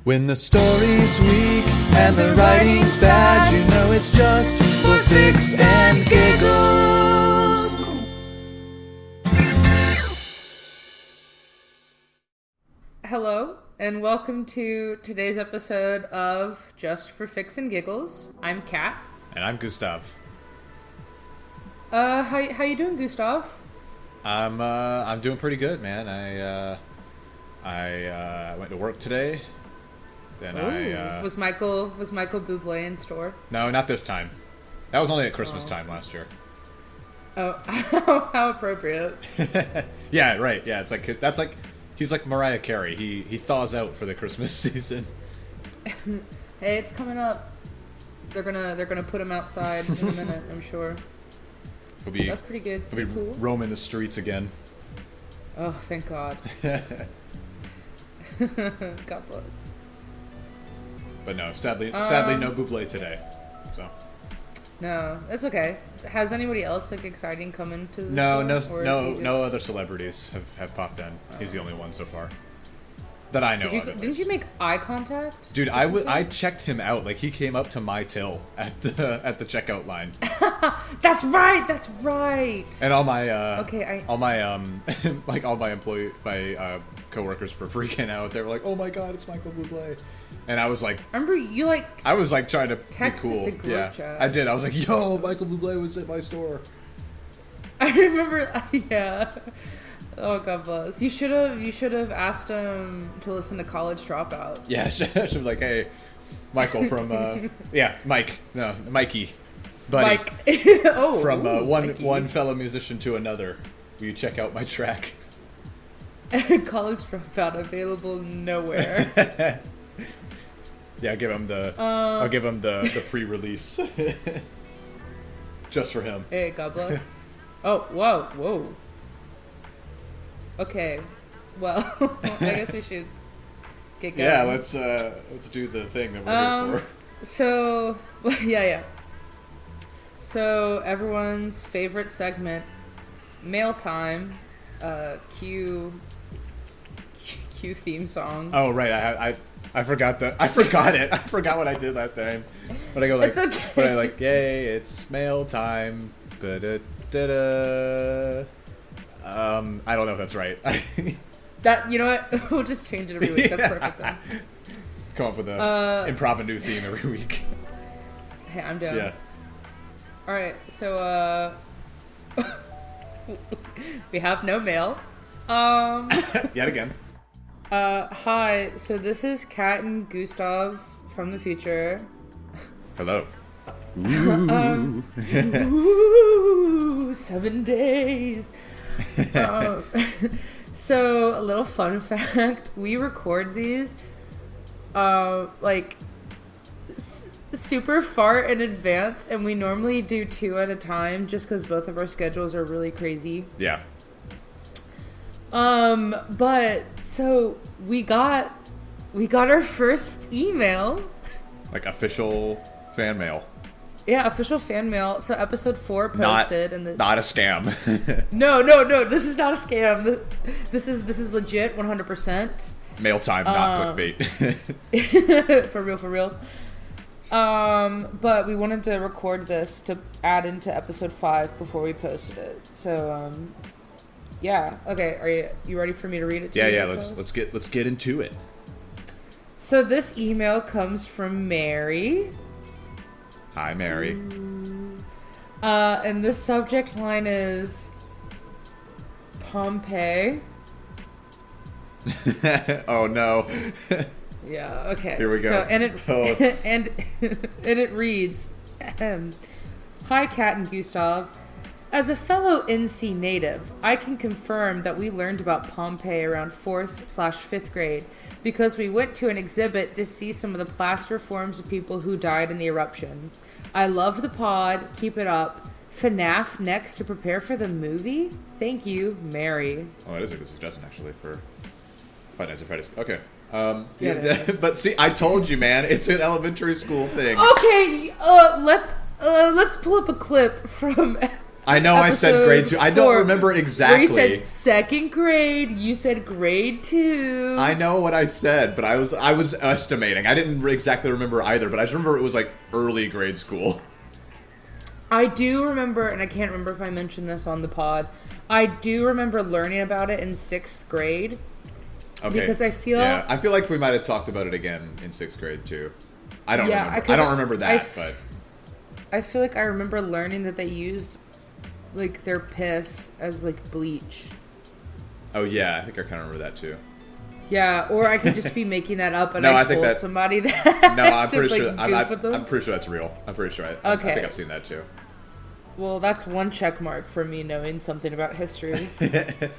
When the story's weak and the writing's bad, you know it's just for fix and giggles. Hello, and welcome to today's episode of Just for Fix and Giggles. I'm Kat. And I'm Gustav. How you doing, Gustav? I'm doing pretty good, man. I went to work today. Then was Michael Bublé in store? No, not this time. That was only at Christmas time last year. Oh, how appropriate. Yeah, right. Yeah, it's like he's like Mariah Carey. He thaws out for the Christmas season. Hey, it's coming up. They're gonna put him outside in a minute, I'm sure. That's pretty good. He'll be cool. roaming the streets again. Oh, thank God. God bless. But no, sadly, no Bublé today. So. No, it's okay. Has anybody else exciting come into the No other celebrities have popped in. He's the only one so far that I know of. Didn't you make eye contact? Dude, I checked him out. Like, he came up to my till at the checkout line. That's right. And all my all my coworkers were freaking out. They were like, "Oh my God, it's Michael Bublé!" And I was like, "Remember you I was like trying to be cool." The group chat. I did. I was like, "Yo, Michael Bublé was at my store." I remember. Yeah. Oh, God bless. You should have asked him to listen to College Dropout. Yeah, I should be like, "Hey, Michael from Mikey, buddy, Mike." from one fellow musician to another. Will you check out my track? College Dropout available nowhere. Yeah, I'll give him the pre-release just for him. Hey, God bless. Oh, whoa. Okay, well, I guess we should get going. Yeah, let's do the thing that we're here for. So, yeah. So everyone's favorite segment, mail time. Cue theme song. Oh right, I forgot it. I forgot what I did last time. But I go like, it's okay. But I like, yay, it's mail time. Ba-da-da-da. I don't know if that's right. That, you know what? We'll just change it every week. That's perfect then. Come up with improv a new theme every week. Hey, I'm down. Yeah. All right, so we have no mail. Yet again. Hi. So this is Kat and Gustav from the future. Hello. Ooh, 7 days. So a little fun fact: we record these, super far in advance, and we normally do 2 at a time, just because both of our schedules are really crazy. Yeah. But so we got our first email. Like official fan mail. Yeah, official fan mail. So episode 4 posted, not a scam. No. This is not a scam. This is legit, 100%. Mail time, not clickbait. For real. But we wanted to record this to add into episode 5 before we posted it. So yeah. Okay. Are you ready for me to read it to you? Yeah. Let's get into it. So this email comes from Mary. Hi, Mary. And this subject line is Pompeii. Oh no. Yeah. Okay. Here we go. So and it reads, "Hi, Kat and Gustav. As a fellow NC native, I can confirm that we learned about Pompeii around 4th/5th grade because we went to an exhibit to see some of the plaster forms of people who died in the eruption. I love the pod. Keep it up. FNAF next to prepare for the movie? Thank you, Mary." Oh, that is a good suggestion, actually, for Five Nights at Freddy's. Okay. Yeah. But see, I told you, man, it's an elementary school thing. Okay, let's pull up a clip from I know I said grade 2. I don't remember exactly. Where you said second grade, you said grade 2. I know what I said, but I was estimating. I didn't exactly remember either, but I just remember it was like early grade school. I do remember, and I can't remember if I mentioned this on the pod, I do remember learning about it in 6th grade. Okay. Because I feel... Yeah, I feel like we might have talked about it again in 6th grade, too. I don't remember. I don't remember that, but... I feel like I remember learning that they used, like, their piss as, like, bleach. Oh, yeah. I think I kind of remember that, too. Yeah, or I could just be making that up and No, I I think told that... somebody that. No, I'm pretty like, sure... I'm pretty sure that's real. I'm pretty sure. I think I've seen that, too. Well, that's one check mark for me knowing something about history. But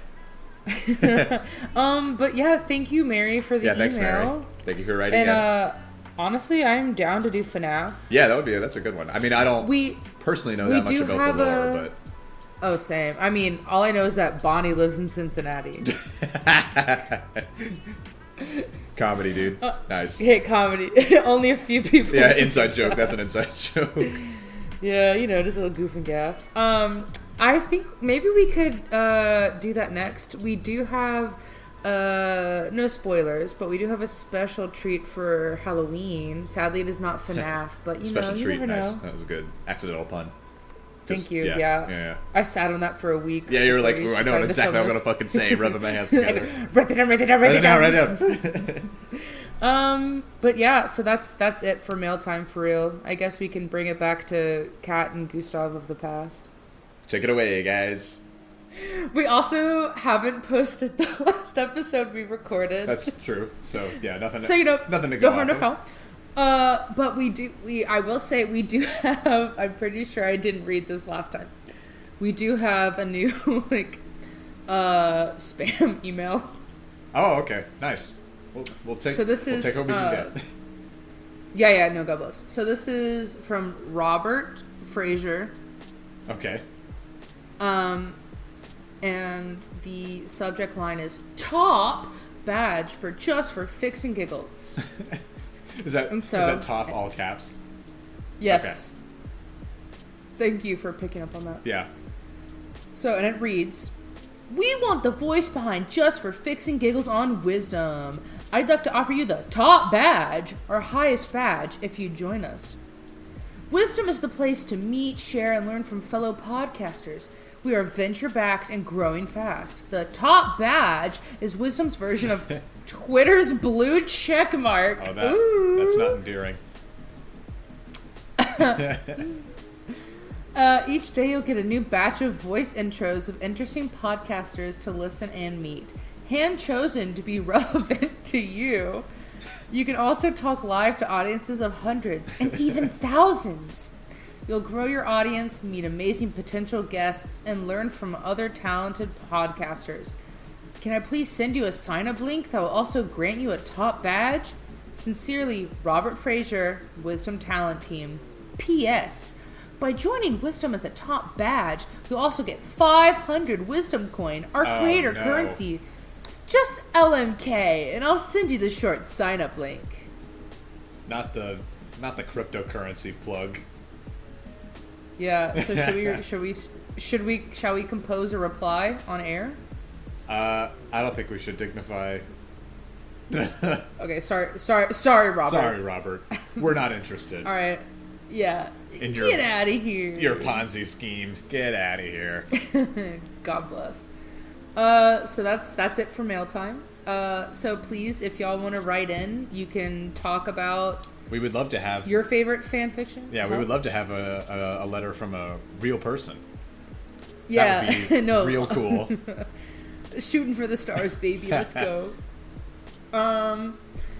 yeah, thank you, Mary, for the email. Thanks, Mary. Thank you for writing in. Honestly, I'm down to do FNAF. Yeah, that's a good one. I mean, I don't personally know that much about the lore, but... Oh, same. I mean, all I know is that Bonnie lives in Cincinnati. Comedy, dude. Nice. Hit comedy. Only a few people. Yeah, inside joke. That's an inside joke. Yeah, just a little goof and gaff. I think maybe we could do that next. We do have, no spoilers, but we do have a special treat for Halloween. Sadly, it is not FNAF, but you never nice. know. That was a good accidental pun. Thank you. Yeah. I sat on that for a week. Yeah, you were like, I know exactly what I'm gonna fucking say, rubbing my hands together. Write it down. But yeah, so that's it for mail time for real. I guess we can bring it back to Kat and Gustav of the past. Take it away, guys. We also haven't posted the last episode we recorded. That's true. So yeah, nothing. So nothing to go harm, no foul. But I will say we do have. I'm pretty sure I didn't read this last time. We do have a new spam email. Oh, okay, nice. We'll take. So this we'll is take what we can get. Yeah, no, God bless. So this is from Robert Fraser. Okay. And the subject line is top badge for just for fixing giggles. Is that top all caps? Yes. Okay. Thank you for picking up on that. Yeah. So, and it reads, we want the voice behind just for fixing giggles on Wisdom. I'd like to offer you the top badge, our highest badge, if you join us. Wisdom is the place to meet, share, and learn from fellow podcasters. We are venture-backed and growing fast. The top badge is Wisdom's version of Twitter's blue check mark. Oh, that's not endearing. Each day you'll get a new batch of voice intros of interesting podcasters to listen and meet. Hand-chosen to be relevant to you. You can also talk live to audiences of hundreds and even thousands. You'll grow your audience, meet amazing potential guests, and learn from other talented podcasters. Can I please send you a sign-up link that will also grant you a top badge? Sincerely, Robert Fraser, Wisdom Talent Team. P.S. By joining Wisdom as a top badge, you'll also get 500 Wisdom coin, our creator currency. Just LMK, and I'll send you the short sign-up link. Not the cryptocurrency plug. Yeah, so shall we compose a reply on air? I don't think we should dignify. Okay, sorry, Robert. Sorry, Robert. We're not interested. All right. Yeah. Get out of here. Your Ponzi scheme. Get out of here. God bless. So that's it for mail time. So please, if y'all want to write in, you can talk about. We would love to have your favorite fan fiction. Yeah, we would love to have a letter from a real person. Yeah, that would be real cool. Shooting for the stars, baby. Let's go.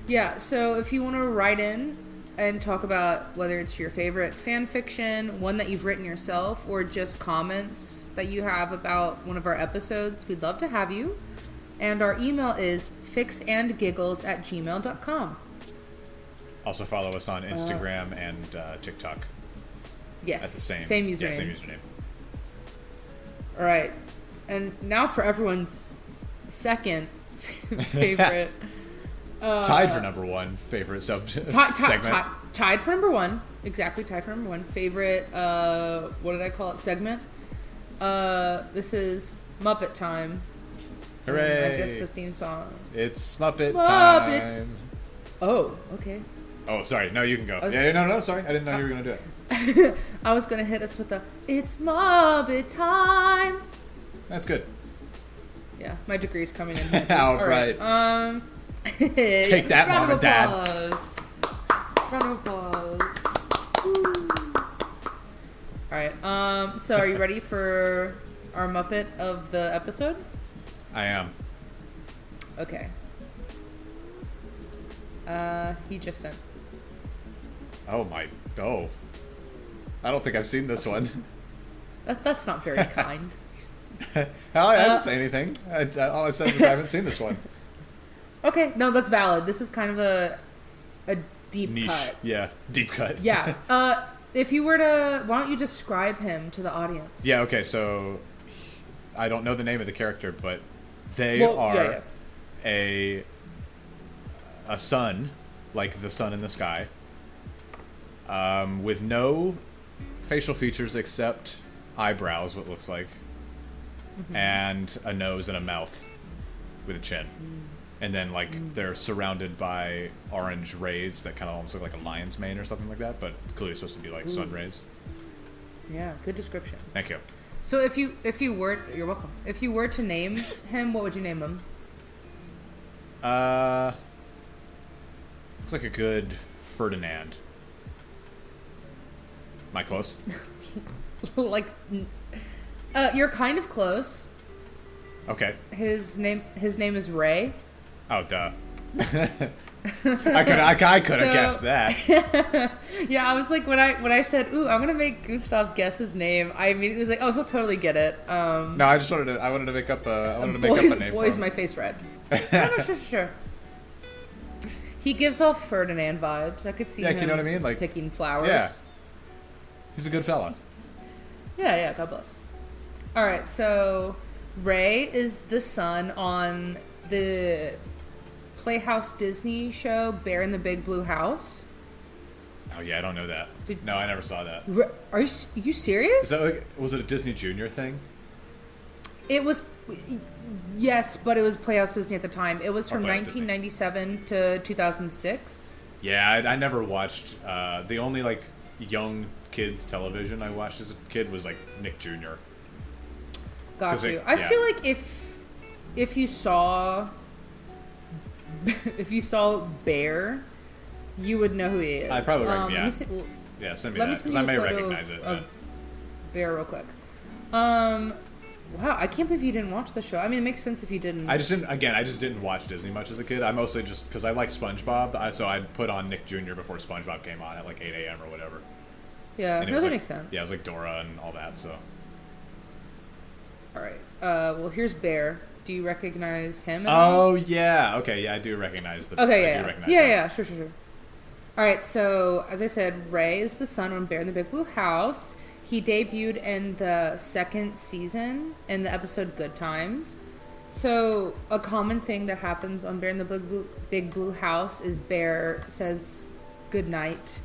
Yeah. So if you want to write in and talk about whether it's your favorite fan fiction, one that you've written yourself, or just comments that you have about one of our episodes, we'd love to have you. And our email is fixandgiggles@gmail.com. Also follow us on Instagram and TikTok. Yes. At the same username. Yeah, same username. All right. And now for everyone's second favorite. Tied for number one favorite segment. Tied for number one. Exactly, tied for number one. Favorite, what did I call it? Segment? This is Muppet time. Hooray! And I guess the theme song. It's Muppet Muppet. time. Oh, okay. Oh, sorry. No, you can go. Was- Yeah, no, sorry. I didn't know you were gonna do it. I was gonna hit us with the "It's Muppet time." That's good. Yeah, my degree's coming in. All right. Take that, Mom and Dad. Round of applause. Woo. All right. So are you ready for our Muppet of the episode? I am. Okay. He just sent. Oh my. Oh. I don't think I've seen this one. That's not very kind. I didn't say anything. All I said was I haven't seen this one. Okay, no, that's valid. This is kind of a deep Niche. cut. Yeah. Deep cut. Yeah. If you were to, why don't you describe him to the audience? Yeah, okay, so I don't know the name of the character, but they are a sun, like the sun in the sky, with no facial features except eyebrows, what looks like, and a nose and a mouth with a chin. And then, like, they're surrounded by orange rays that kind of almost look like a lion's mane or something like that, but clearly supposed to be, like, sun rays. Yeah, good description. Thank you. So if you were, you're welcome. If you were to name him, what would you name him? Looks like a good Ferdinand. Am I close? Like, you're kind of close. Okay. His name is Ray. Oh, duh. I could have guessed that. Yeah, I was like, when I said, "Ooh, I'm gonna make Gustav guess his name," I immediately was like, "Oh, he'll totally get it." No, I wanted to make up a name. Boys, for him. my face red. No, sure. He gives off Ferdinand vibes. I could see him. You know what I mean? Like picking flowers. Yeah. He's a good fella. Yeah. God bless. All right, so Ray is the son on the Playhouse Disney show Bear in the Big Blue House. Oh yeah, I don't know that. No, I never saw that. Are you serious? Is that like, was it a Disney Junior thing? It was, yes, but it was Playhouse Disney at the time. It was from Playhouse 1997 to 2006. Yeah, I never watched. The only like young kids television I watched as a kid was like Nick Jr. Got you. I feel like if you saw Bear, you would know who he is. I probably would. Yeah. Send me that because I may recognize it. Of Bear real quick. Wow, I can't believe you didn't watch the show. I mean, it makes sense if you didn't. I just didn't watch Disney much as a kid. I mostly just because I liked SpongeBob, so I'd put on Nick Jr. before SpongeBob came on at like 8 a.m. or whatever. Yeah, that makes sense. Yeah, it was like Dora and all that. So. All right. Well, here's Bear. Do you recognize him? Oh yeah. Okay. Yeah, I do recognize the. Okay. I do recognize yeah. Sure. All right. So as I said, Ray is the son on Bear in the Big Blue House. He debuted in the second season in the episode Good Times. So a common thing that happens on Bear in the Big Blue House is Bear says good night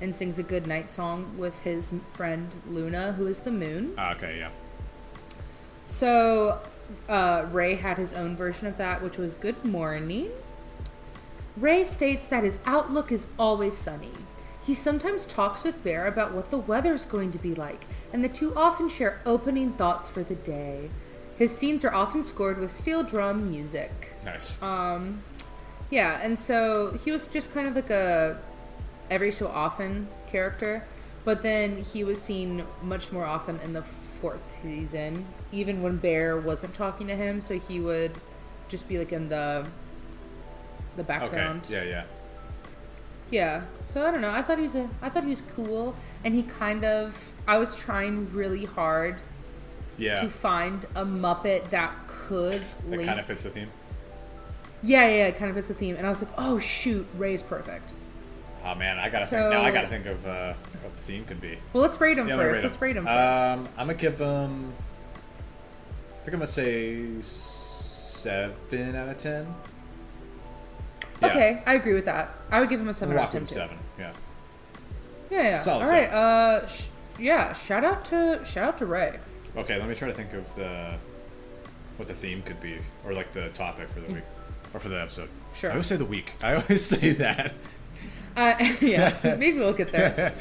and sings a good night song with his friend Luna, who is the moon. Okay. Yeah. So Ray had his own version of that, which was good morning. Ray states that his outlook is always sunny. He sometimes talks with Bear about what the weather's going to be like, and the two often share opening thoughts for the day. His scenes are often scored with steel drum music. Nice. Yeah, and so he was just kind of like a every so often character, but then he was seen much more often in the fourth season, even when Bear wasn't talking to him, so he would just be like in the background. Okay. Yeah. Yeah, so I don't know. I thought he was cool, and he I was trying really hard to find a Muppet that could link. It kind of fits the theme. Yeah, it kind of fits the theme, and I was like, oh shoot, Ray's perfect. Oh man, I gotta think of what the theme could be. Well, let's rate him first. Let's rate him first. I'm gonna give him. I think I'm gonna say 7 out of 10. Yeah. Okay, I agree with that. I would give him a 7 out of 10 with too. 7. Yeah. Yeah. Solid All right. Yeah. Shout out to Ray. Okay, let me try to think of what the theme could be, or like the topic for the week, or for the episode. Sure. I always say the week. I always say that. Yeah, maybe we'll get there.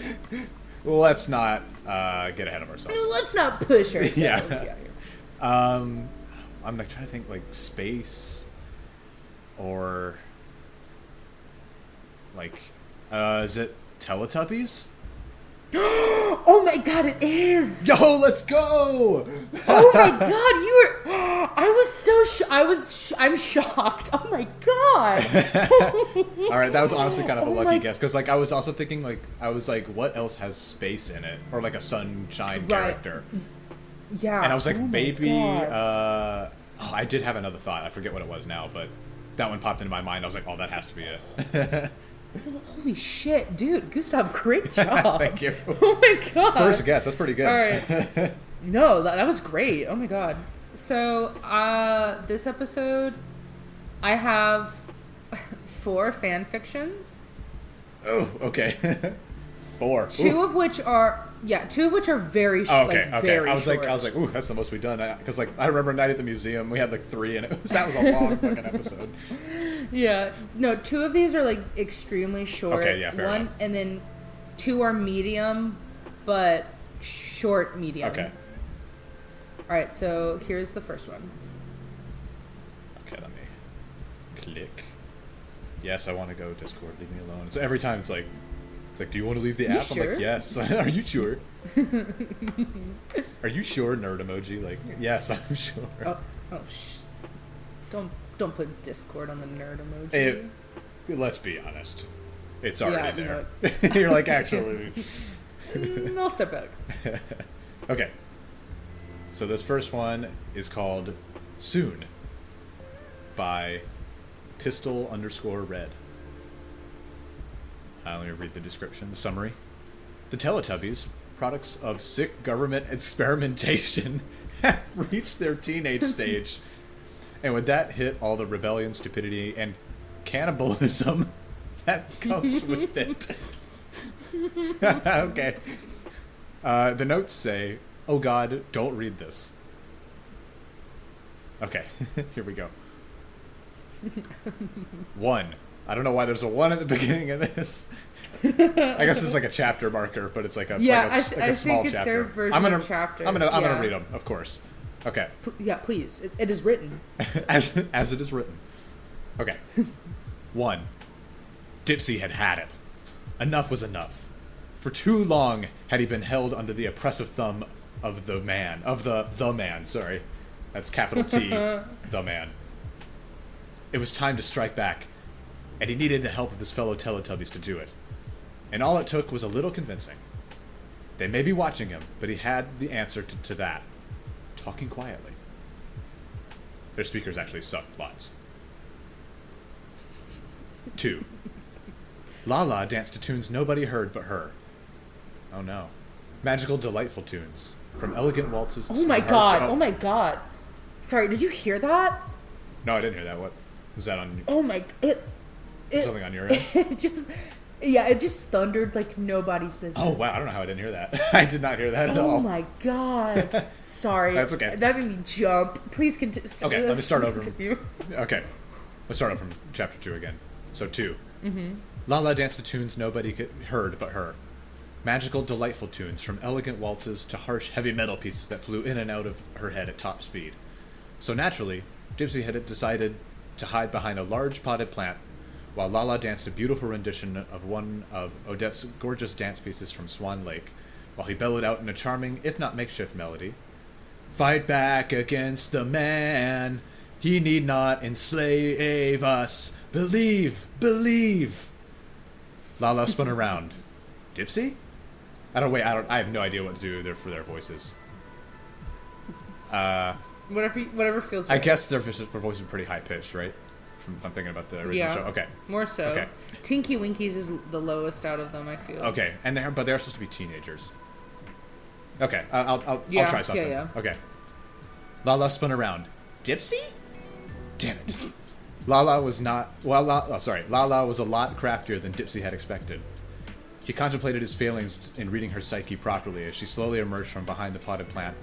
Well, let's not get ahead of ourselves. Let's not push ourselves. Yeah. I'm like trying to think like space, or like, is it Teletubbies? Oh my god, it is! Yo, let's go! Oh my god, you were... I was so... I'm shocked. Oh my god! Alright, that was honestly kind of a Oh lucky my- guess, because like I was also thinking like, I was like, what else has space in it? Or like a sunshine character. Yeah. And I was like, oh my maybe, God. I did have another thought, I forget what it was now, but that one popped into my mind, I was like, oh, that has to be it. Holy shit, dude. Gustav, great job. Thank you. Oh my god. First guess, that's pretty good. Alright. No, that was great. Oh my god. So, this episode, I have 4 fan fictions. Oh, okay. 4. Two of which are very short. Oh, okay, like, okay. very I was short. like, ooh, that's the most we've done. Because like I remember Night at the Museum, we had like 3, and that was a long fucking episode. Yeah. No, 2 of these are like extremely short. Okay, yeah, fair enough. And then 2 are medium, but short medium. Okay. All right, so here's the first one. Okay, let me click. Yes, I want to go Discord. Leave me alone. So every time it's like, do you want to leave the app? sure? I'm like, yes. Are you sure? Are you sure? Nerd emoji. Like, yes, I'm sure. Don't put Discord on the nerd emoji. Let's be honest. It's already Yeah, there. You're like, actually. I'll step back. Okay. So this first one is called Soon by Pistol_Red. Let me read the description, the summary. The Teletubbies, products of sick government experimentation, have reached their teenage stage. And with that hit all the rebellion, stupidity, and cannibalism that comes with it. Okay. The notes say, oh god, don't read this. Okay, here we go. 1. I don't know why there's a 1 at the beginning of this. I guess it's like a chapter marker, but it's like a, a small think it's chapter. their version I'm gonna, of chapter. I'm gonna read them, of course. Okay. Yeah, please. It is written. as it is written. Okay. 1. Dipsy had it. Enough was enough. For too long had he been held under the oppressive thumb of the man. Sorry. That's capital T, the man. It was time to strike back, and he needed the help of his fellow Teletubbies to do it. And all it took was a little convincing. They may be watching him, but he had the answer to that. Talking quietly. Their speakers actually sucked lots. 2. Laa-Laa danced to tunes nobody heard but her. Oh no. Magical, delightful tunes. From elegant waltzes to... Oh my god. Oh my god. Sorry, did you hear that? No, I didn't hear that. What? Was that on... Oh my... something on your end? It just thundered like nobody's business. Oh wow, I don't know how I didn't hear that. I did not hear that at all. Oh my god. Sorry. That's okay. That made me jump. Please continue. Okay, let me start over. Continue. Okay. Let's start over from chapter 2 again. So 2. Laa-Laa danced to tunes nobody heard but her. Magical, delightful tunes, from elegant waltzes to harsh, heavy metal pieces that flew in and out of her head at top speed. So naturally, Dipsy had decided to hide behind a large potted plant, while Laa-Laa danced a beautiful rendition of one of Odette's gorgeous dance pieces from Swan Lake, while he bellowed out in a charming, if not makeshift melody, "Fight back against the man, he need not enslave us, believe, believe." Laa-Laa spun around. Dipsy? I have no idea what to do there for their voices. Whatever feels I right. guess their voices were pretty high pitched, right? If I'm thinking about the original show. Okay. More so. Okay. Tinky Winkies is the lowest out of them, I feel. Okay, and they're supposed to be teenagers. Okay, I'll try something. Yeah. Okay. Laa-Laa spun around. Dipsy? Damn it. Laa-Laa was Laa-Laa was a lot craftier than Dipsy had expected. He contemplated his failings in reading her psyche properly as she slowly emerged from behind the potted plant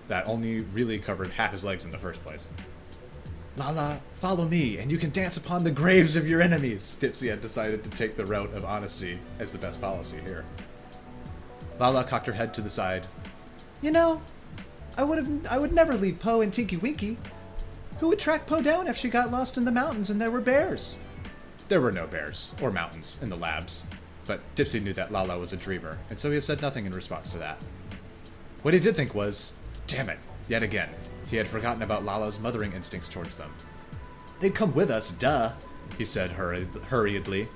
that only really covered half his legs in the first place. Laa-Laa, follow me, and you can dance upon the graves of your enemies. Dipsy had decided to take the route of honesty as the best policy here. Laa-Laa cocked her head to the side. You know, I would never lead Po and Tinky Winky. Who would track Po down if she got lost in the mountains and there were bears? There were no bears or mountains in the labs, but Dipsy knew that Laa-Laa was a dreamer, and so he had said nothing in response to that. What he did think was, damn it, yet again, he had forgotten about Laa-Laa's mothering instincts towards them. They'd come with us, duh, he said hurriedly.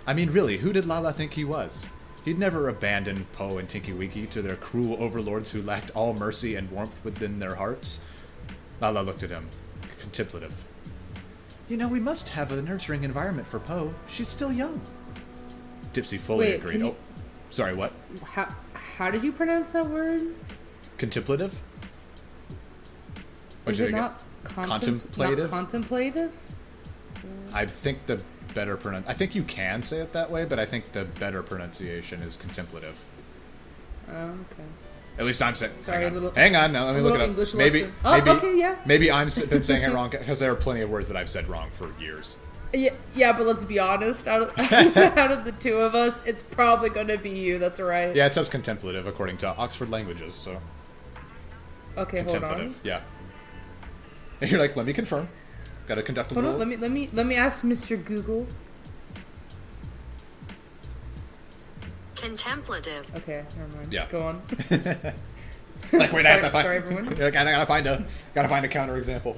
I mean, really, who did Laa-Laa think he was? He'd never abandoned Po and Tinky Winky to their cruel overlords who lacked all mercy and warmth within their hearts. Laa-Laa looked at him, contemplative. You know, we must have a nurturing environment for Po. She's still young. Dipsy fully agreed. Oh, sorry, what? How did you pronounce that word? Contemplative? Is it not contemplative? Not contemplative? I think the better I think you can say it that way, but I think the better pronunciation is contemplative. Oh, okay. At least I'm saying. Sorry, hang on, now let me look it up. English maybe, lesson. Oh, okay, yeah. Maybe I've been saying it wrong because there are plenty of words that I've said wrong for years. Yeah, but let's be honest. Out of the two of us, it's probably going to be you. That's right. Yeah, it says contemplative according to Oxford Languages. So. Okay, hold on. Yeah. And you're like, let me confirm. Got to conduct a little. Hold on, let me ask Mr. Google. Contemplative. Okay, never mind. Yeah. Go on. Like, wait, I have to find. Sorry, everyone. You're like, I gotta find a counter example.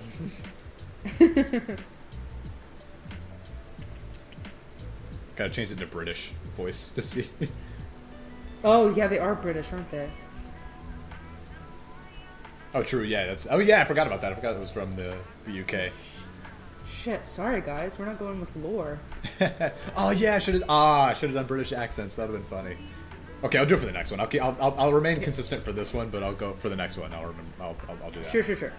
Gotta change it to British voice to see. Oh yeah, they are British, aren't they? Oh, true. Yeah, that's. Oh, yeah. I forgot about that. I forgot it was from the UK. Shit. Sorry, guys. We're not going with lore. Oh yeah, I should have done British accents. That would have been funny. Okay, I'll do it for the next one. I'll remain consistent for this one, but I'll go for the next one. I'll do that. Sure.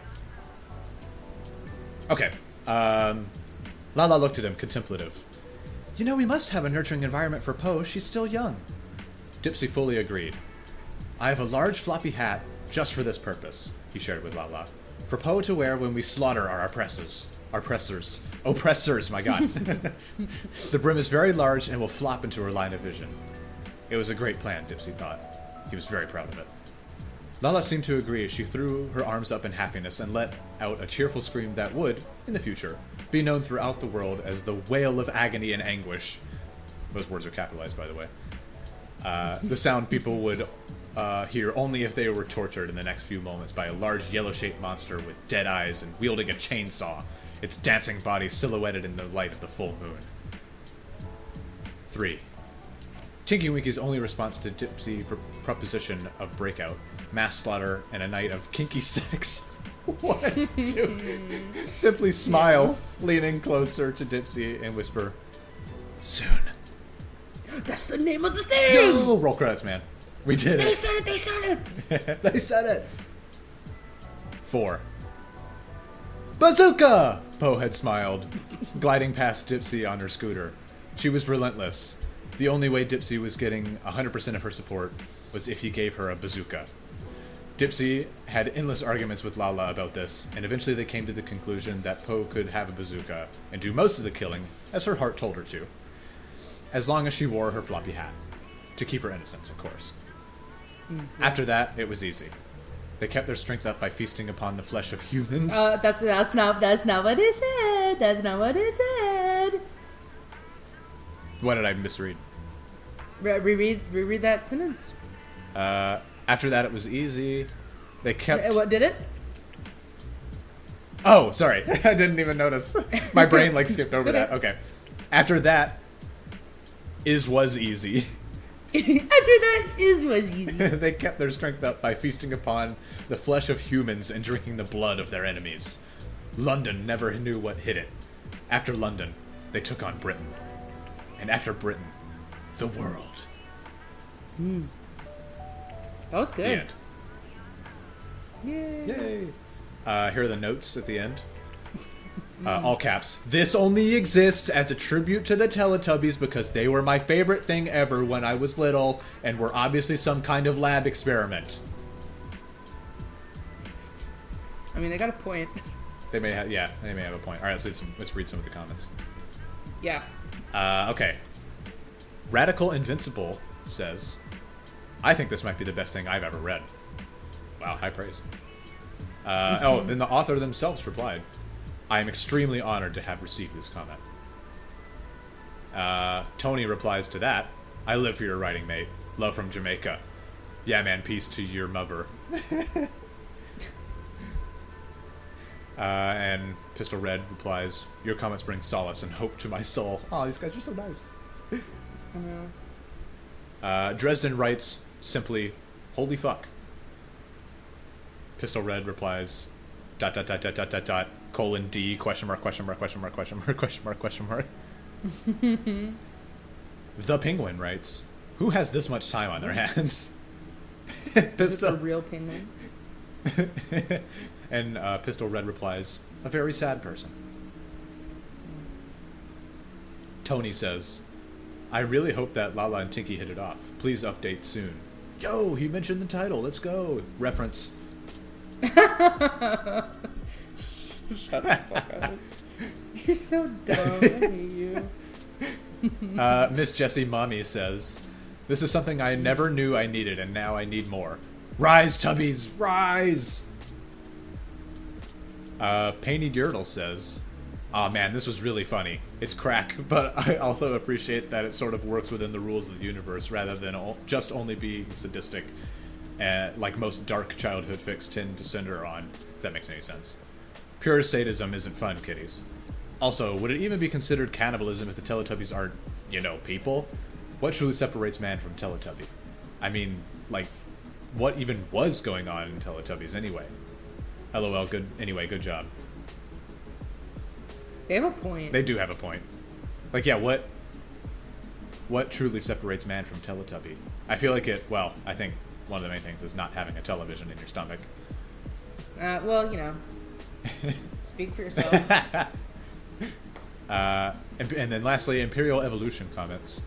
Okay. Laa-Laa looked at him, contemplative. You know, we must have a nurturing environment for Po. She's still young. Dipsy fully agreed. I have a large floppy hat just for this purpose, he shared with Laa-Laa. For Po to wear when we slaughter our oppressors. Oppressors, my god. The brim is very large and will flop into her line of vision. It was a great plan, Dipsy thought. He was very proud of it. Laa-Laa seemed to agree as she threw her arms up in happiness and let out a cheerful scream that would, in the future, be known throughout the world as the wail of agony and anguish. Those words are capitalized, by the way. The sound people would hear only if they were tortured in the next few moments by a large yellow-shaped monster with dead eyes and wielding a chainsaw, its dancing body silhouetted in the light of the full moon. 3. Tinky Winky's only response to Dipsy's proposition of breakout, mass slaughter, and a night of kinky sex was to simply smile, leaning closer to Dipsy and whisper, soon. That's the name of the thing! Yo! Roll credits, man. We did it. They said it! They said it! 4. Bazooka! Po had smiled, gliding past Dipsy on her scooter. She was relentless. The only way Dipsy was getting 100% of her support was if he gave her a bazooka. Dipsy had endless arguments with Laa-Laa about this, and eventually they came to the conclusion that Po could have a bazooka and do most of the killing, as her heart told her to. As long as she wore her floppy hat. To keep her innocence, of course. Mm-hmm. After that, it was easy. They kept their strength up by feasting upon the flesh of humans. That's not what it said. That's not what it said. What did I misread? Reread that sentence. After that, it was easy. They kept... What did it? Oh, sorry. I didn't even notice. My brain, skipped over okay. that. Okay. After that, was easy. After that, was easy. They kept their strength up by feasting upon the flesh of humans and drinking the blood of their enemies. London never knew what hit it. After London, they took on Britain. And after Britain, the world. That was good. The end. Yay! Here are the notes at the end. All caps. This only exists as a tribute to the Teletubbies because they were my favorite thing ever when I was little and were obviously some kind of lab experiment. I mean, they got a point. They may have a point. All right, let's read some of the comments. Yeah. Okay. Radical Invincible says, I think this might be the best thing I've ever read. Wow, high praise. Then the author themselves replied, I am extremely honored to have received this comment. Tony replies to that, I live for your writing, mate. Love from Jamaica. Yeah, man, peace to your mother. And Pistol Red replies, your comments bring solace and hope to my soul. Oh, these guys are so nice. Dresden writes simply, holy fuck. Pistol Red replies, ... colon D, question mark. The Penguin writes, who has this much time on their hands? Is it a real penguin? And Pistol Red replies, a very sad person. Tony says, I really hope that Laa-Laa and Tinky hit it off. Please update soon. Yo, he mentioned the title. Let's go. Reference. Shut the fuck up. You're so dumb. I hate you. Miss Jessie Mommy says, this is something I never knew I needed, and now I need more. Rise, Tubbies, rise! Painted Yertle says, aw man, this was really funny. It's crack, but I also appreciate that it sort of works within the rules of the universe rather than just only being sadistic, like most dark childhood fics tend to center on, if that makes any sense. Pure sadism isn't fun, kiddies. Also, would it even be considered cannibalism if the Teletubbies aren't, people? What truly separates man from Teletubby? I mean, like, what even was going on in Teletubbies anyway? LOL, good job. They have a point. They do have a point. Like, yeah, what truly separates man from Teletubby? I feel like I think one of the main things is not having a television in your stomach. Speak for yourself. And then lastly, Imperial Evolution comments.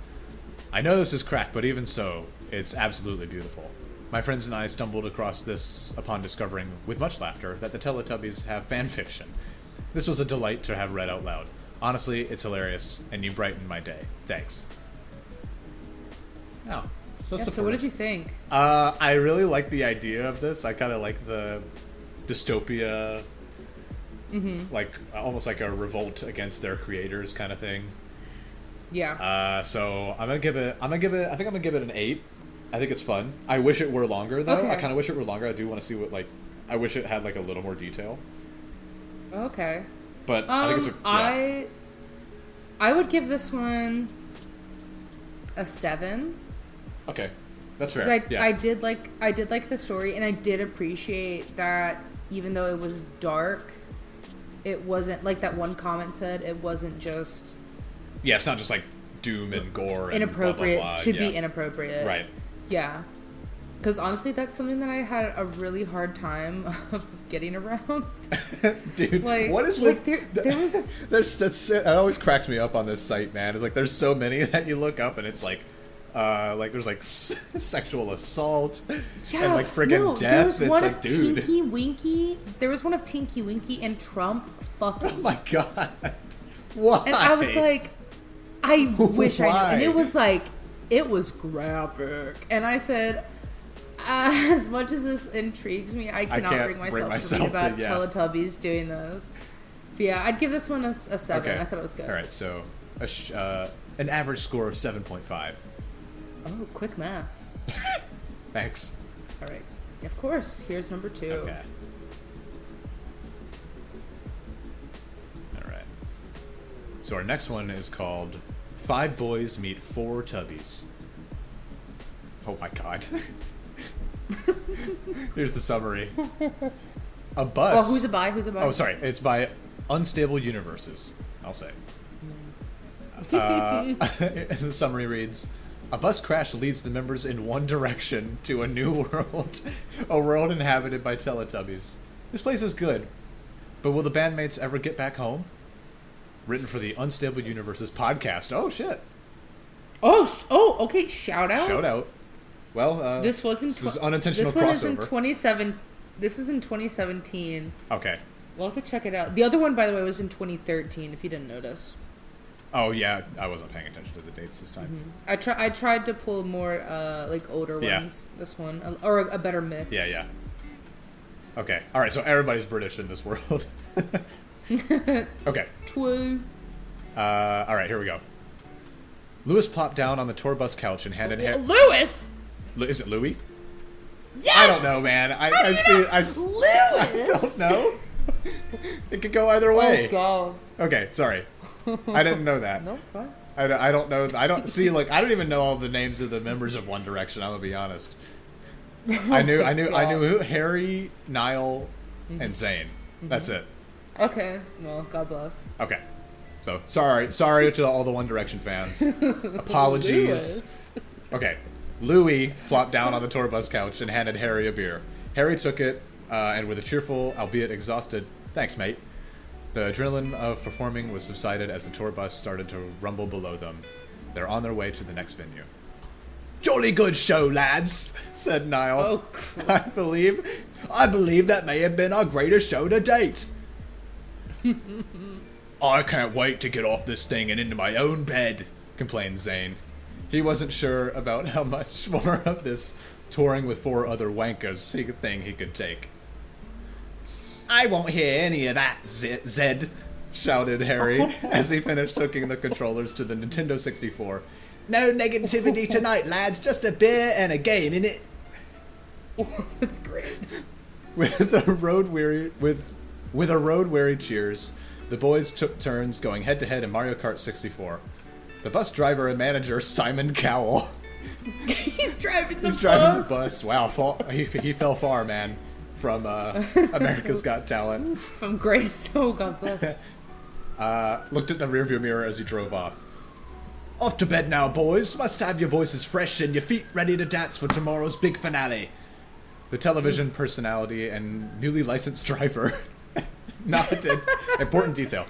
I know this is crack, but even so, it's absolutely beautiful. My friends and I stumbled across this upon discovering, with much laughter, that the Teletubbies have fan fiction. This was a delight to have read out loud. Honestly, it's hilarious, and you brighten my day. Thanks. Oh, so supportive. So what did you think? I really like the idea of this. I kind of like the dystopia, like almost like a revolt against their creators kind of thing. Yeah. So I think I'm gonna give it an 8. I think it's fun. I wish it were longer though. Okay. I kind of wish it were longer. I do want to see I wish it had like a little more detail. Okay. But I think it's I would give this one a 7. Okay, that's fair. I did like the story, and I did appreciate that even though it was dark, it wasn't like that one comment said. It wasn't just. Yeah, it's not just like doom and gore and inappropriate. Blah, blah, blah. Should be inappropriate. Right. Yeah. Because honestly, that's something that I had a really hard time of getting around. Dude, like, what is like with... there was... it always cracks me up on this site, man. It's like there's so many that you look up and it's like there's like sexual assault and like friggin' death. There was one it's of like, dude. Tinky Winky. There was one of Tinky Winky and Trump fucking. Oh my god. Why? And I was like, I wish I knew. Why? And it was like, it was graphic. And I said, as much as this intrigues me, I cannot bring myself to read about Teletubbies doing this. But yeah, I'd give this one a 7. Okay. I thought it was good. All right, so an average score of 7.5. Oh, quick maths. Thanks. All right. Of course. Here's number 2. Okay. All right. So our next one is called 5 Boys Meet 4 Tubbies. Oh my god. Here's the summary. A bus. Well, who's a by? Oh, sorry. It's by Unstable Universes, I'll say. The summary reads, a bus crash leads the members in one direction to a new world. A world inhabited by Teletubbies. This place is good, but will the bandmates ever get back home? Written for the Unstable Universes podcast. Oh, shit. Oh, okay. Shout out. Shout out. Well, this is unintentional crossover. This one is in This is in 2017. Okay. We'll have to check it out. The other one, by the way, was in 2013, if you didn't notice. Oh, yeah. I wasn't paying attention to the dates this time. I tried to pull more, like, older ones. This one. Or a better mix. Yeah. Okay. All right, so everybody's British in this world. Okay. True. All right, here we go. Lewis plopped down on the tour bus couch and handed him... Lewis? Is it Louis? Yes! I don't know, man. I see... Lewis? I don't know. It could go either way. Oh, God. Okay, sorry. I didn't know that. No, it's fine. I don't know. I don't see. Like, I don't even know all the names of the members of One Direction. I'm gonna be honest. I knew who Harry, Niall, and Zayn. That's it. Okay. Well, God bless. Okay. So sorry to all the One Direction fans. Apologies. Lewis. Okay. Louis plopped down on the tour bus couch and handed Harry a beer. Harry took it, and with a cheerful, albeit exhausted, "Thanks, mate." The adrenaline of performing was subsided as the tour bus started to rumble below them. They're on their way to the next venue. "Jolly good show, lads," said Niall. Oh, crap. I believe that may have been our greatest show to date. "I can't wait to get off this thing and into my own bed," complained Zayn. He wasn't sure about how much more of this touring with 4 other wankers he could take. "I won't hear any of that, Zed," shouted Harry as he finished hooking the controllers to the Nintendo 64. "No negativity tonight, lads. Just a beer and a game, innit?" That's great. With a road weary cheers, the boys took turns going head to head in Mario Kart 64. The bus driver and manager, Simon Cowell. He's driving the bus. Wow, he fell far, man, from America's Got Talent. From Grace. Oh, God bless. Looked at the rearview mirror as he drove off. "Off to bed now, boys. Must have your voices fresh and your feet ready to dance for tomorrow's big finale." The television personality and newly licensed driver nodded, important detail,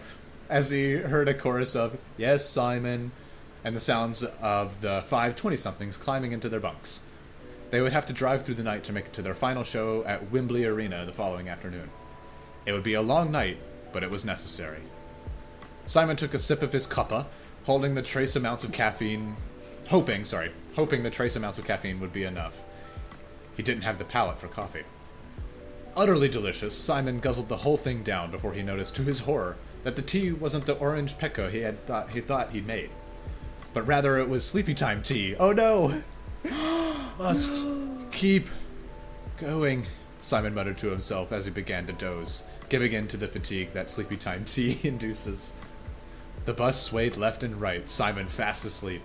as he heard a chorus of "Yes, Simon," and the sounds of the 5 20-somethings climbing into their bunks. They would have to drive through the night to make it to their final show at Wembley Arena the following afternoon. It would be a long night, but it was necessary. Simon took a sip of his cuppa, hoping the trace amounts of caffeine would be enough. He didn't have the palate for coffee. Utterly delicious, Simon guzzled the whole thing down before he noticed, to his horror, that the tea wasn't the orange pecco he thought he'd made, but rather it was sleepy time tea. Oh no! Must keep going, Simon muttered to himself as he began to doze, giving in to the fatigue that sleepy time tea induces. The bus swayed left and right, Simon fast asleep.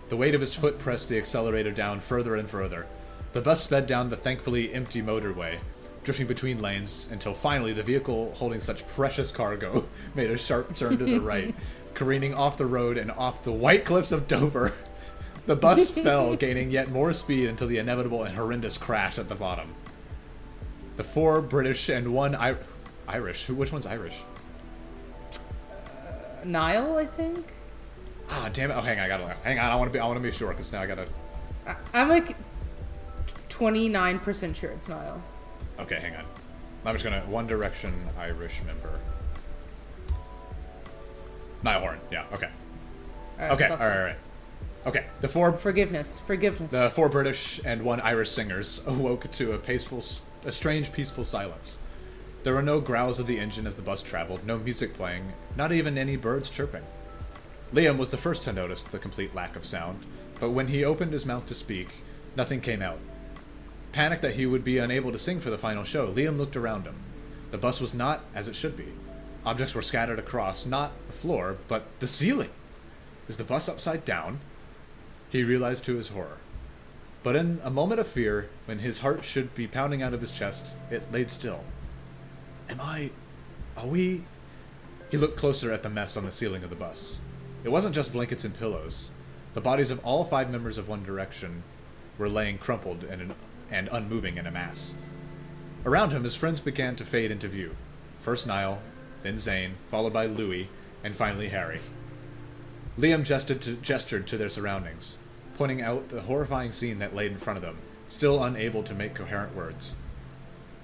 The weight of his foot pressed the accelerator down further and further. The bus sped down the thankfully empty motorway, drifting between lanes, until finally the vehicle holding such precious cargo made a sharp turn to the right, careening off the road and off the white cliffs of Dover. The bus fell, gaining yet more speed until the inevitable and horrendous crash at the bottom. The 4 British and 1 Irish. Which one's Irish? Niall, I think. Ah, damn it! Oh, hang on. I want to be sure because now I gotta. I'm like 29% sure it's Niall. Okay, hang on. I'm just gonna One Direction Irish member. Niall Horan. Yeah. Okay. All right. Okay. The 4 Forgiveness. The 4 British and 1 Irish singers awoke to a strange, peaceful silence. There were no growls of the engine as the bus traveled, no music playing, not even any birds chirping. Liam was the first to notice the complete lack of sound, but when he opened his mouth to speak, nothing came out. Panicked that he would be unable to sing for the final show, Liam looked around him. The bus was not as it should be. Objects were scattered across, not the floor, but the ceiling. Is the bus upside down? He realized to his horror. But in a moment of fear, when his heart should be pounding out of his chest, it laid still. Are we... He looked closer at the mess on the ceiling of the bus. It wasn't just blankets and pillows. The bodies of all 5 members of One Direction were laying crumpled and unmoving in a mass. Around him, his friends began to fade into view. First Niall, then Zayn, followed by Louis, and finally Harry. Liam gestured to their surroundings, pointing out the horrifying scene that laid in front of them, still unable to make coherent words.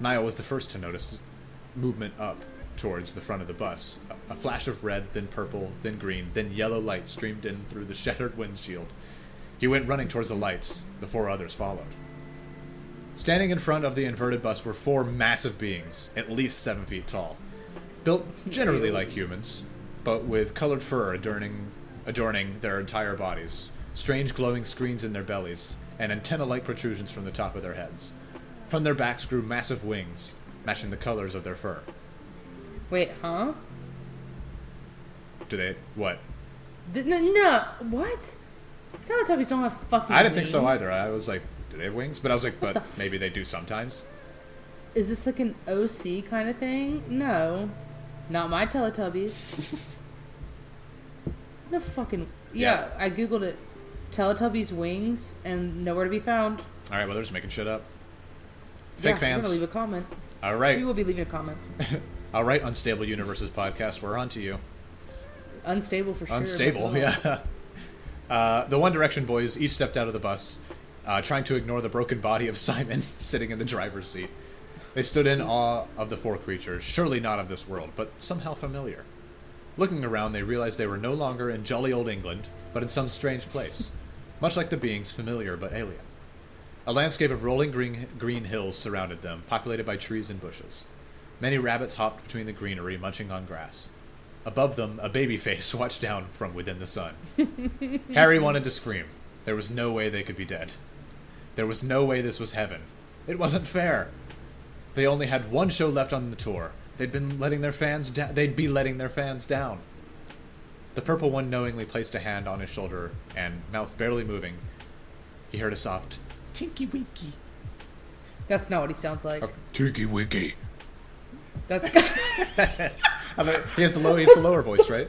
Niall was the first to notice movement up towards the front of the bus. A flash of red, then purple, then green, then yellow light streamed in through the shattered windshield. He went running towards the lights. The 4 others followed. Standing in front of the inverted bus were 4 massive beings, at least 7 feet tall. Built generally like humans, but with colored fur adorning their entire bodies, strange glowing screens in their bellies, and antenna-like protrusions from the top of their heads. From their backs grew massive wings, matching the colors of their fur. Wait, huh? Do they... what? No, what? Teletubbies don't have fucking I didn't think wings. so either. I was like, do they have wings? But I was like, What but maybe they do sometimes. Is this like an OC kind of thing? No. Not my Teletubbies. No fucking... Yeah, I googled it. Teletubbies wings, and nowhere to be found. Alright, well, they're just making shit up. Fake fans. We're gonna leave a comment. Alright. We will be leaving a comment. Alright, Unstable Universes podcast, we're on to you. Unstable for sure. Unstable, yeah. The One Direction boys each stepped out of the bus, trying to ignore the broken body of Simon sitting in the driver's seat. They stood in awe of the 4 creatures, surely not of this world, but somehow familiar. Looking around, they realized they were no longer in jolly old England, but in some strange place, much like the beings, familiar but alien. A landscape of rolling green hills surrounded them, populated by trees and bushes. Many rabbits hopped between the greenery, munching on grass. Above them, a baby face watched down from within the sun. Harry wanted to scream. There was no way they could be dead. There was no way this was heaven. It wasn't fair. They only had 1 show left on the tour. They'd be letting their fans down. The purple one knowingly placed a hand on his shoulder, and, mouth barely moving, he heard a soft Tinky Winky. That's not what he sounds like. Tinky Winky. That's... He has the lower voice, right?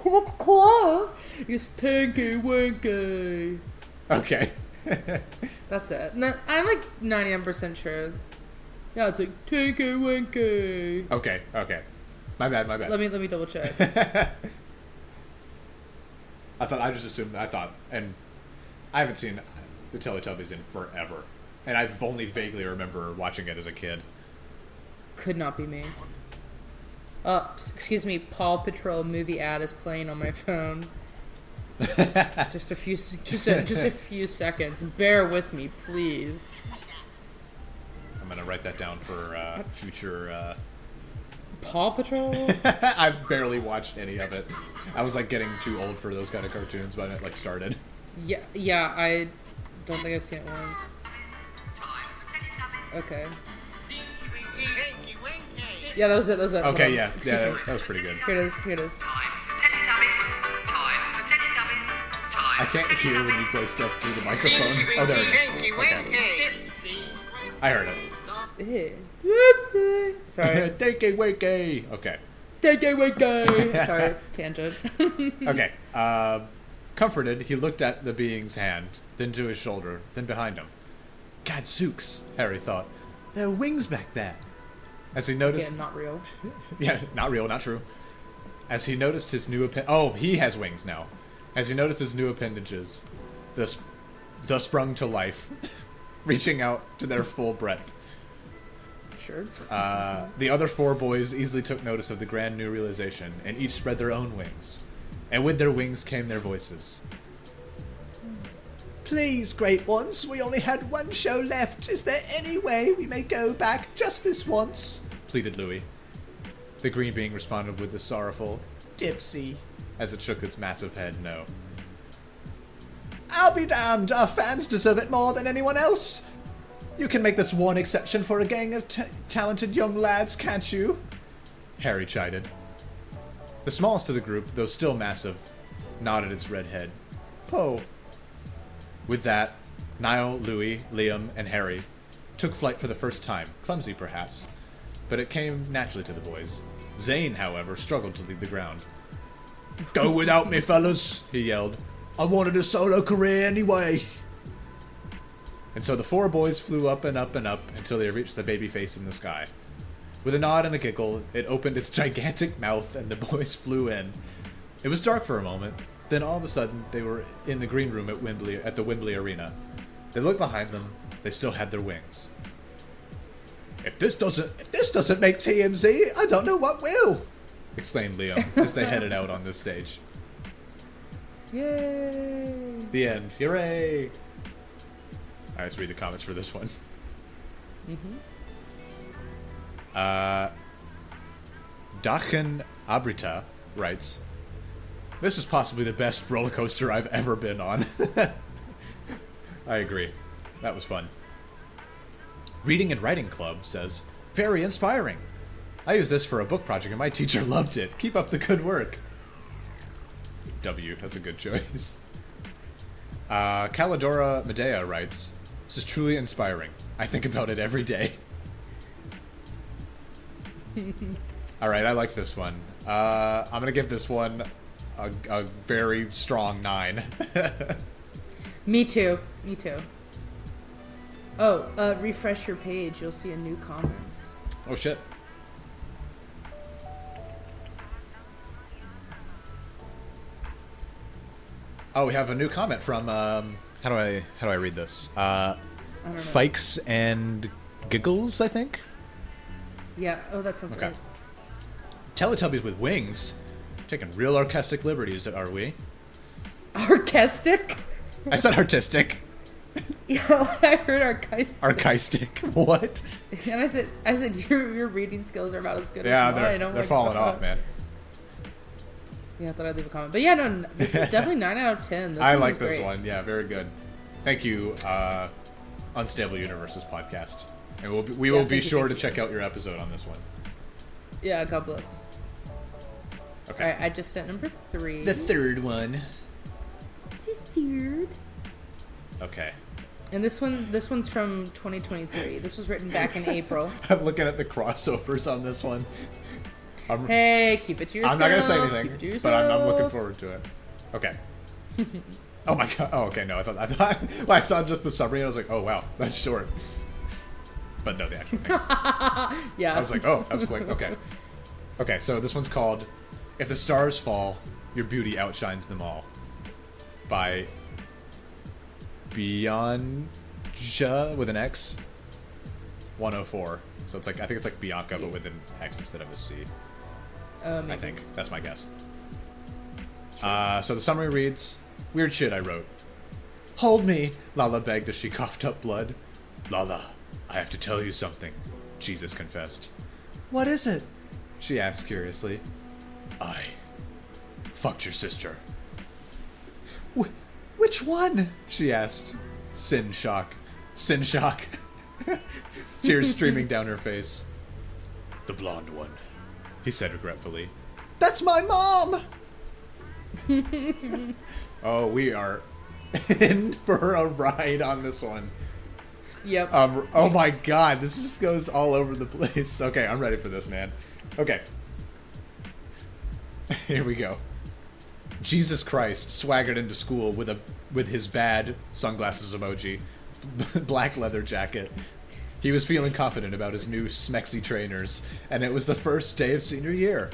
That's close. It's Tinky Winky. Okay. That's it. No, I'm like 99% sure. Yeah, it's like Tinky Winky. Okay. My bad. Let me double check. I just assumed, and I haven't seen the Teletubbies in forever. And I've only vaguely remember watching it as a kid. Could not be me. Excuse me, Paw Patrol movie ad is playing on my phone. just a few seconds. Bear with me, please. I'm gonna write that down for future. Paw Patrol? I've barely watched any of it. I was like getting too old for those kind of cartoons when it like started. Yeah, I don't think I've seen it once. Okay. Yeah, that was it. Okay, yeah, Excuse me. that was pretty good. Here it is. I can't hear when you play stuff through the microphone. Oh, there it is. Okay. I heard it. Whoopsie. Sorry. Tinky Winky. Okay. Tinky Winky. Sorry, tangent. Okay. Comforted, he looked at the being's hand, then to his shoulder, then behind him. Gadzooks, Harry thought. There are wings back there. As he noticed... Again, not real. Yeah, not real, not true. As he noticed his new he has wings now. As he noticed his new appendages, thus sprung to life, reaching out to their full breadth. Sure. The other 4 boys easily took notice of the grand new realization, and each spread their own wings. And with their wings came their voices. Please, great ones, we only had 1 show left. Is there any way we may go back just this once? Pleaded Louis. The green being responded with the sorrowful Dipsy, as it shook its massive head no. I'll be damned, our fans deserve it more than anyone else. You can make this one exception for a gang of talented young lads, can't you? Harry chided. The smallest of the group, though still massive, nodded its red head. Poe. With that, Niall, Louis, Liam, and Harry took flight for the first time, clumsy perhaps, but it came naturally to the boys. Zane, however, struggled to leave the ground. Go without me, fellas, he yelled. I wanted a solo career anyway. And so the 4 boys flew up and up and up until they reached the baby face in the sky. With a nod and a giggle, it opened its gigantic mouth and the boys flew in. It was dark for a moment. Then all of a sudden, they were in the green room at the Wembley Arena. They looked behind them. They still had their wings. If this doesn't make TMZ, I don't know what will!" exclaimed Liam as they headed out on this stage. Yay! The end. Hooray! Alright, let's read the comments for this one. Dachen Abrita writes, "This is possibly the best roller coaster I've ever been on." I agree. That was fun. Reading and Writing Club says, "Very inspiring. I used this for a book project and my teacher loved it. Keep up the good work." W, that's a good choice. Calidora Medea writes, "This is truly inspiring. I think about it every day." Alright, I like this one. I'm gonna give this one a very strong 9. Me too. Oh, refresh your page. You'll see a new comment. Oh shit. Oh, we have a new comment from how do I read this? I don't know. Fikes and Giggles, I think. Yeah. Oh, that sounds Okay. right. Teletubbies with wings. Taking real artistic liberties, are we? Artistic? I said artistic. Yeah, I heard artistic. Archistic. What? And I said your reading skills are about as good Yeah, as mine. they're falling off, man. Yeah, I thought I'd leave a comment. But yeah, no, this is definitely 9 out of 10. This I one like was this great. one. Yeah, very good. Thank you, Unstable Universes podcast. And we will be sure to check out your episode on this one. Yeah, God bless. Okay. Alright, I just sent number 3. The third one. The third. Okay. And this one's from 2023. This was written back in April. I'm looking at the crossovers on this one. Hey, keep it to yourself. I'm not going to say Keep it anything, to but I'm yourself. looking forward to it. Okay. Oh my god. Oh, okay, no, I thought well, I saw just the summary and I was like, oh wow, that's short. But no, the actual things. Yeah. I was like, oh, that's quick. Okay. Okay, so this one's called "If the Stars Fall, Your Beauty Outshines Them All" by Bianja with an X 104. So it's like, I think it's like Bianca, but with an X instead of a C. I think. That's my guess. So the summary reads, "Weird shit I wrote. Hold me," Laa-Laa begged as she coughed up blood. "Laa-Laa, I have to tell you something," Jesus confessed. "What is it?" she asked curiously. "I fucked your sister." Which one?" she asked. Sin shock. Tears streaming down her face. "The blonde one," he said regretfully. "That's my mom!" Oh, we are in for a ride on this one. Yep. Oh my god, this just goes all over the place. Okay, I'm ready for this, man. Okay. Here we go. Jesus Christ swaggered into school with his bad sunglasses emoji, black leather jacket. He was feeling confident about his new smexy trainers, and it was the first day of senior year,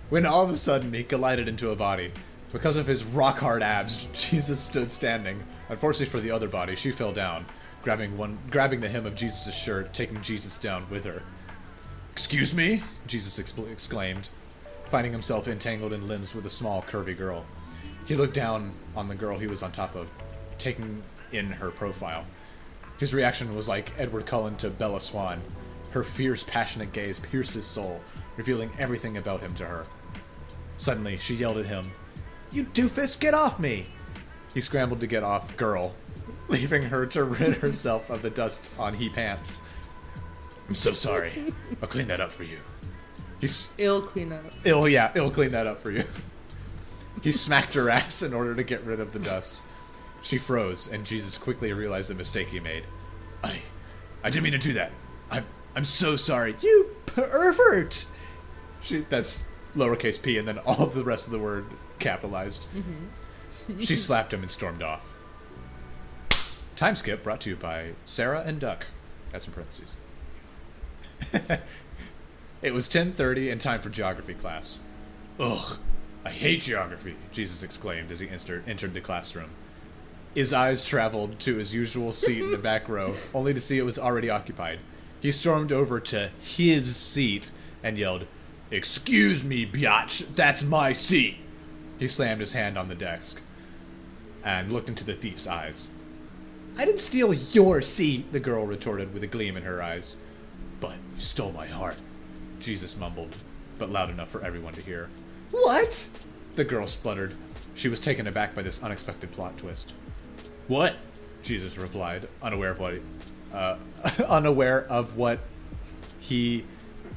when all of a sudden he collided into a body. Because of his rock-hard abs, Jesus stood standing. Unfortunately for the other body, she fell down, grabbing the hem of Jesus' shirt, taking Jesus down with her. "Excuse me?" Jesus exclaimed, finding himself entangled in limbs with a small, curvy girl. He looked down on the girl he was on top of, taking in her profile. His reaction was like Edward Cullen to Bella Swan. Her fierce, passionate gaze pierced his soul, revealing everything about him to her. Suddenly, she yelled at him, "You doofus, get off me!" He scrambled to get off girl, leaving her to rid herself of the dust on he pants. "I'm so sorry. I'll clean that up for you." Ill clean up. It'll clean that up for you. He smacked her ass in order to get rid of the dust. She froze, and Jesus quickly realized the mistake he made. I didn't mean to do that. I'm so sorry. You pervert! That's lowercase p, and then all of the rest of the word capitalized. Mm-hmm. She slapped him and stormed off. Time skip brought to you by Sarah and Duck. That's in parentheses. It was 10:30 and time for geography class. "Ugh, I hate geography," Jesus exclaimed as he entered the classroom. His eyes traveled to his usual seat in the back row, only to see it was already occupied. He stormed over to his seat and yelled, "Excuse me, biatch, that's my seat." He slammed his hand on the desk and looked into the thief's eyes. "I didn't steal your seat," the girl retorted with a gleam in her eyes. "But you stole my heart," Jesus mumbled, but loud enough for everyone to hear. "What?" the girl spluttered. She was taken aback by this unexpected plot twist. "What?" Jesus replied, unaware of what he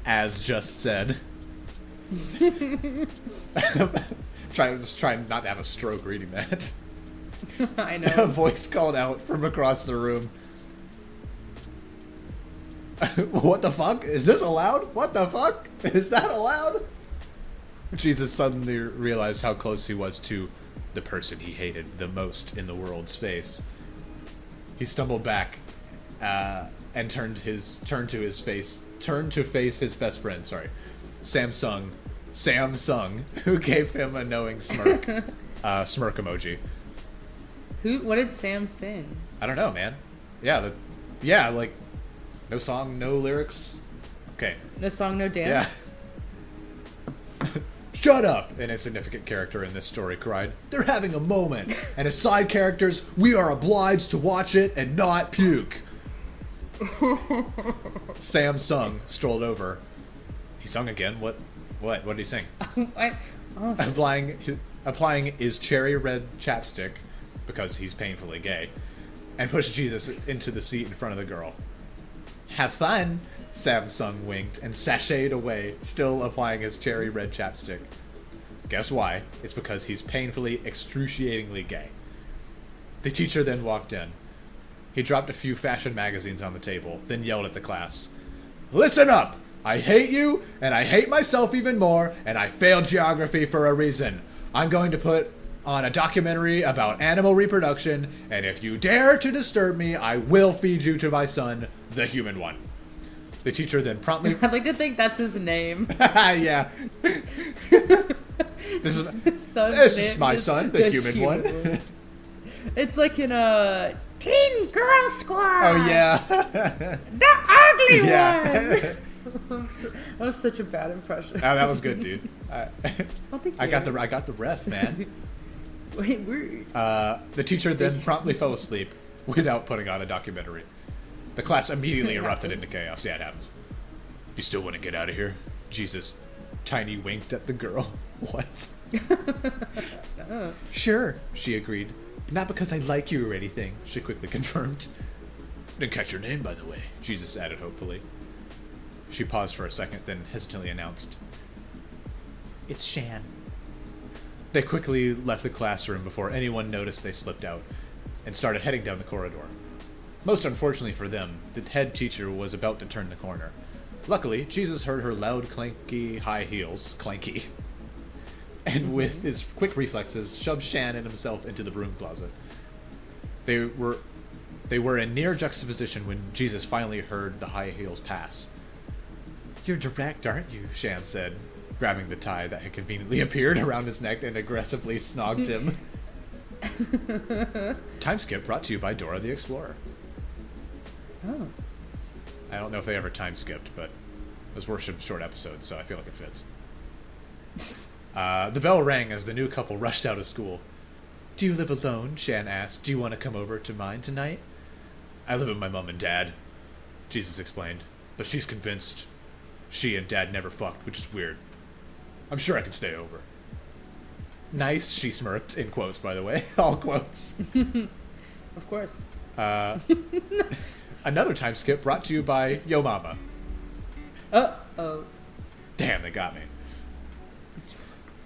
as just said. Was trying not to have a stroke reading that. I know. A voice called out from across the room. "What the fuck? Is this allowed? What the fuck? Is that allowed?" Jesus suddenly realized how close he was to the person he hated the most in the world's face. He stumbled back and turned to face his best friend, Samsung, who gave him a knowing smirk. Smirk emoji. What did Sam sing? I don't know, man. Like no song, no lyrics. Okay. No song, no dance? Yeah. "Shut up," an insignificant character in this story cried. "They're having a moment, and as side characters, we are obliged to watch it and not puke." Samsung strolled over. He sung again. What did he sing? Applying his cherry red chapstick, because he's painfully gay, and pushed Jesus into the seat in front of the girl. "Have fun," Samsung winked and sashayed away, still applying his cherry red chapstick. Guess why? It's because he's painfully, excruciatingly gay. The teacher then walked in. He dropped a few fashion magazines on the table, then yelled at the class. "Listen up! I hate you, and I hate myself even more, and I failed geography for a reason. I'm going to put on a documentary about animal reproduction, and if you dare to disturb me, I will feed you to my son, the human one." The teacher then promptly... I'd like to think that's his name. Yeah. This is my son, the human one. It's like in a Teen Girl Squad. Oh, yeah. The ugly Yeah. one. That was such a bad impression. Oh, that was good, dude. I got the ref, man. Wait, weird. The teacher then promptly fell asleep without putting on a documentary. The class immediately erupted into chaos. Yeah, it happens. "You still want to get out of here?" Jesus tiny winked at the girl. What? "Sure," she agreed. "Not because I like you or anything," she quickly confirmed. "Didn't catch your name, by the way," Jesus added hopefully. She paused for a second, then hesitantly announced, "It's Shan." They quickly left the classroom before anyone noticed they slipped out, and started heading down the corridor. Most unfortunately for them, the head teacher was about to turn the corner. Luckily, Jesus heard her loud, clanky high heels, clanky, and with his quick reflexes, shoved Shan and himself into the broom closet. They were in near juxtaposition when Jesus finally heard the high heels pass. "You're direct, aren't you?" Shan said, grabbing the tie that had conveniently appeared around his neck and aggressively snogged him. Time skip brought to you by Dora the Explorer. Oh. I don't know if they ever time skipped, but it was worship short episodes, so I feel like it fits. The bell rang as the new couple rushed out of school. "Do you live alone?" Shan asked. "Do you want to come over to mine tonight?" "I live with my mom and dad," Jesus explained. "But she's convinced she and dad never fucked, which is weird. I'm sure I can stay over." "Nice," she smirked, in quotes, by the way. All quotes. Of course. Another time skip brought to you by Yo Mama. Uh-oh. Damn, they got me.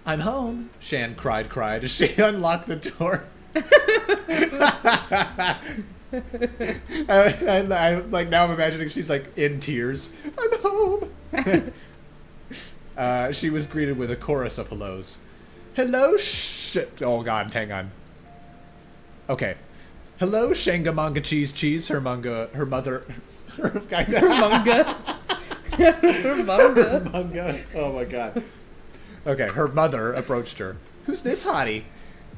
"I'm home," Shan cried as she unlocked the door. Now I'm imagining she's like in tears. "I'm home." She was greeted with a chorus of hellos. "Hello, oh god, hang on. Okay. Hello, Shanga Manga Cheese, her manga, her mother, her manga. Her manga. Manga. Oh my god. Okay, her mother approached her. "Who's this hottie?"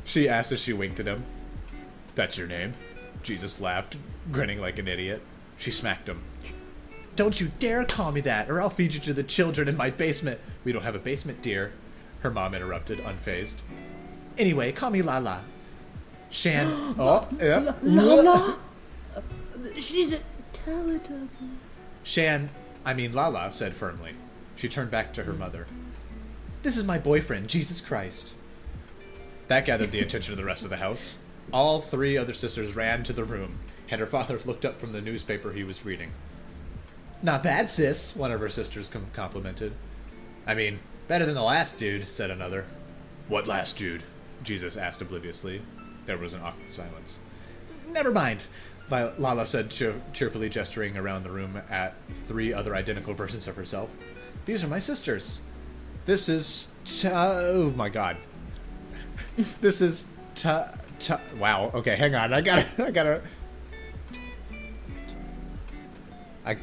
she asked as she winked at him. "That's your name?" Jesus laughed, grinning like an idiot. She smacked him. Don't you dare call me that, or I'll feed you to the children in my basement. We don't have a basement, dear, her mom interrupted, unfazed. Anyway, call me Laa-Laa. Shan. Oh, yeah. Laa-Laa? She's a Teletubby. Laa-Laa said firmly. She turned back to her mother. This is my boyfriend, Jesus Christ. That gathered the attention of the rest of the house. All 3 other sisters ran to the room, and her father looked up from the newspaper he was reading. Not bad, sis, one of her sisters complimented. Better than the last dude, said another. What last dude? Jesus asked obliviously. There was an awkward silence. Never mind, Laa-Laa said, cheerfully gesturing around the room at 3 other identical versions of herself. These are my sisters. This is... oh my god. This is... wow, okay, hang on, I gotta...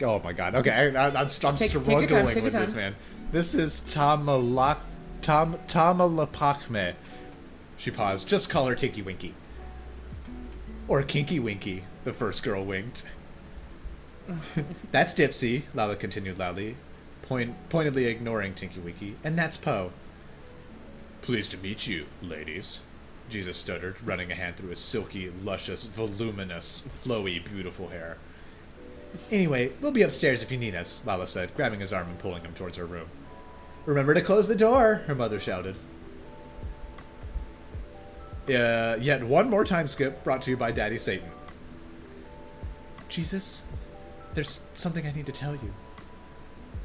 oh my god, okay, I'm struggling with this, man. This is Tamalapakme. She paused. Just call her Tinky Winky. Or Kinky Winky, the first girl winked. That's Dipsy, Laa-Laa continued loudly, pointedly ignoring Tinky Winky. And that's Poe. Pleased to meet you, ladies, Jesus stuttered, running a hand through his silky, luscious, voluminous, flowy, beautiful hair. Anyway, we'll be upstairs if you need us, Laa-Laa said, grabbing his arm and pulling him towards her room. Remember to close the door, her mother shouted. Yet one more time skip brought to you by Daddy Satan. Jesus, there's something I need to tell you,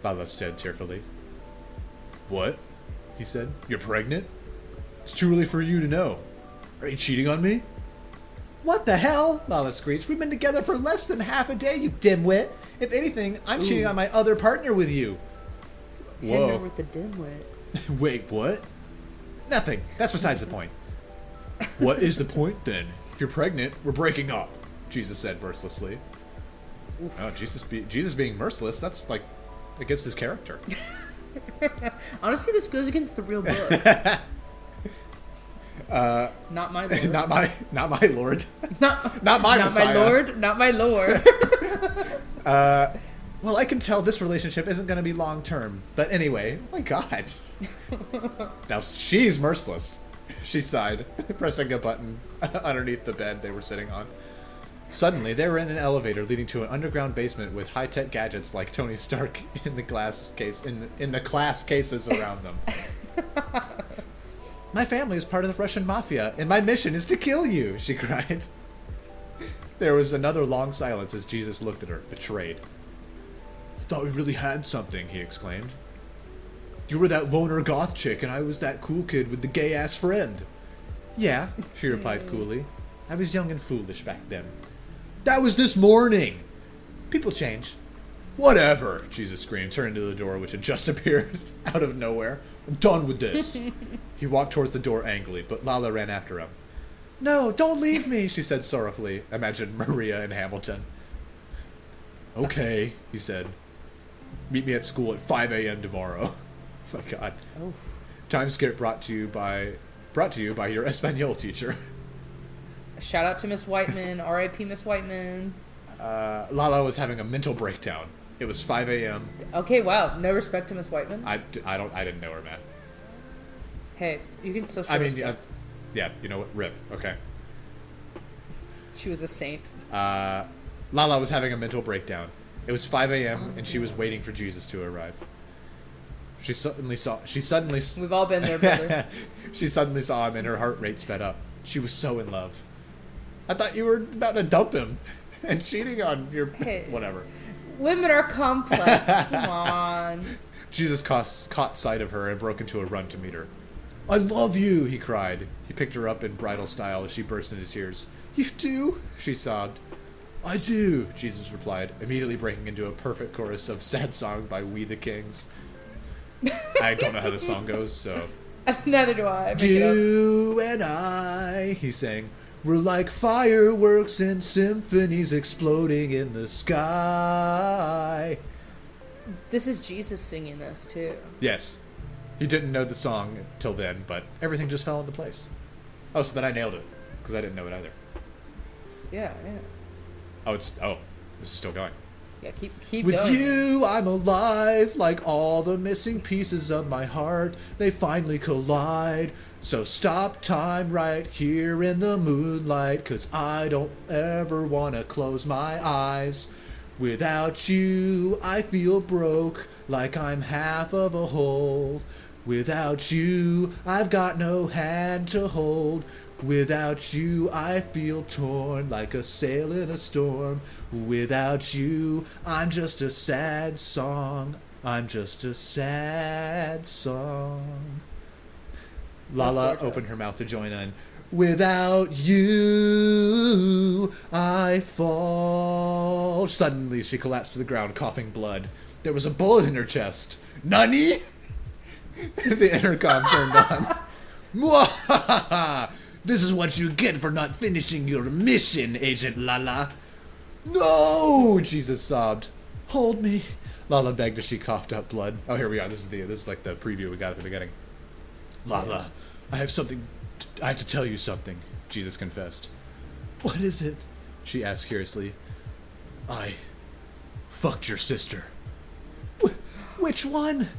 Laa-Laa said tearfully. What? He said. You're pregnant? It's too early for you to know. Are you cheating on me? What the hell? Laa-Laa screeched. We've been together for less than half a day, you dimwit. If anything, I'm cheating on my other partner with you. Whoa. Hitting her with the dimwit. Wait, what? Nothing. That's besides the point. What is the point, then? If you're pregnant, we're breaking up, Jesus said mercilessly. Oof. Oh, Jesus being merciless, that's like against his character. Honestly, this goes against the real book. Not my lord. not my lord. Not my Messiah. Not my lord. Well, I can tell this relationship isn't going to be long term. But anyway, oh my God. Now she's merciless. She sighed, pressing a button underneath the bed they were sitting on. Suddenly, they were in an elevator leading to an underground basement with high-tech gadgets like Tony Stark in the glass case in the glass cases around them. My family is part of the Russian mafia, and my mission is to kill you, she cried. There was another long silence as Jesus looked at her, betrayed. I thought we really had something, he exclaimed. You were that loner goth chick, and I was that cool kid with the gay-ass friend. Yeah, she replied coolly. I was young and foolish back then. That was this morning. People change. Whatever, Jesus screamed, turning to the door, which had just appeared out of nowhere. I'm done with this. He walked towards the door angrily, but Laa-Laa ran after him. No, don't leave me, she said sorrowfully. Imagine Maria in Hamilton. Okay, he said. Meet me at school at 5 a.m. tomorrow. Oh my God. Oh. Time skip brought to you by your Espanol teacher. Shout out to Miss Whiteman. R.I.P. Miss Whiteman. Laa-Laa was having a mental breakdown. It was 5 a.m. Okay, wow. No respect to Miss Whiteman. I didn't know her, man. Hey, you can still show respect. Yeah, you know what? Rip. Okay. She was a saint. Laa-Laa was having a mental breakdown. It was 5 a.m. and she was waiting for Jesus to arrive. She suddenly We've all been there, brother. She suddenly saw him and her heart rate sped up. She was so in love. I thought you were about to dump him and cheating on your... Hey, whatever. Women are complex. Come on. Jesus caught sight of her and broke into a run to meet her. I love you, he cried. He picked her up in bridal style as she burst into tears. You do? She sobbed. I do, Jesus replied, immediately breaking into a perfect chorus of Sad Song by We the Kings. I don't know how this song goes, so... Neither do I. You and I, he sang, we're like fireworks and symphonies exploding in the sky. This is Jesus singing this, too. Yes. He didn't know the song till then, but everything just fell into place. Oh, so then I nailed it, because I didn't know it either. Yeah. Oh, this is still going. Yeah, keep With going. you, I'm alive, like all the missing pieces of my heart. They finally collide. So stop time right here in the moonlight, 'cause I don't ever wanna close my eyes. Without you, I feel broke, like I'm half of a whole. Without you, I've got no hand to hold. Without you, I feel torn like a sail in a storm. Without you, I'm just a sad song. I'm just a sad song. Laa-Laa gorgeous. opened her mouth to join in. Without you, I fall. Suddenly, she collapsed to the ground, coughing blood. There was a bullet in her chest. Nani? The intercom turned on. Mwahaha! This is what you get for not finishing your mission, Agent Laa-Laa. No! Jesus sobbed. Hold me. Laa-Laa begged as she coughed up blood. Oh, here we are. This is like the preview we got at the beginning. Laa-Laa, I have to tell you something, Jesus confessed. What is it? She asked curiously. I fucked your sister. Which one?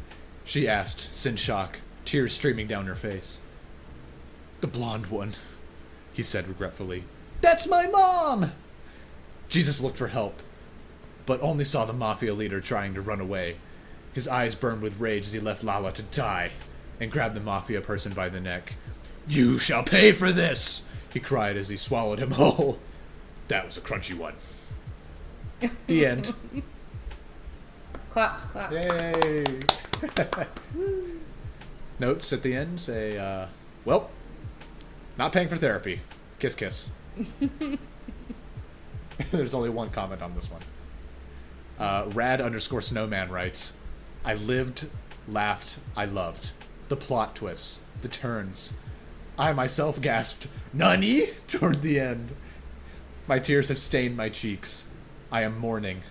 She asked, in shock, tears streaming down her face. The blonde one, he said regretfully. That's my mom! Jesus looked for help, but only saw the mafia leader trying to run away. His eyes burned with rage as he left Laa-Laa to die and grabbed the mafia person by the neck. You shall pay for this, he cried as he swallowed him whole. That was a crunchy one. The end. Claps. Yay! Notes at the end say, well, not paying for therapy. Kiss, kiss. There's only one comment on this one. Rad_snowman writes, I lived, laughed, I loved. The plot twists, the turns. I myself gasped, Nani? Toward the end. My tears have stained my cheeks. I am mourning.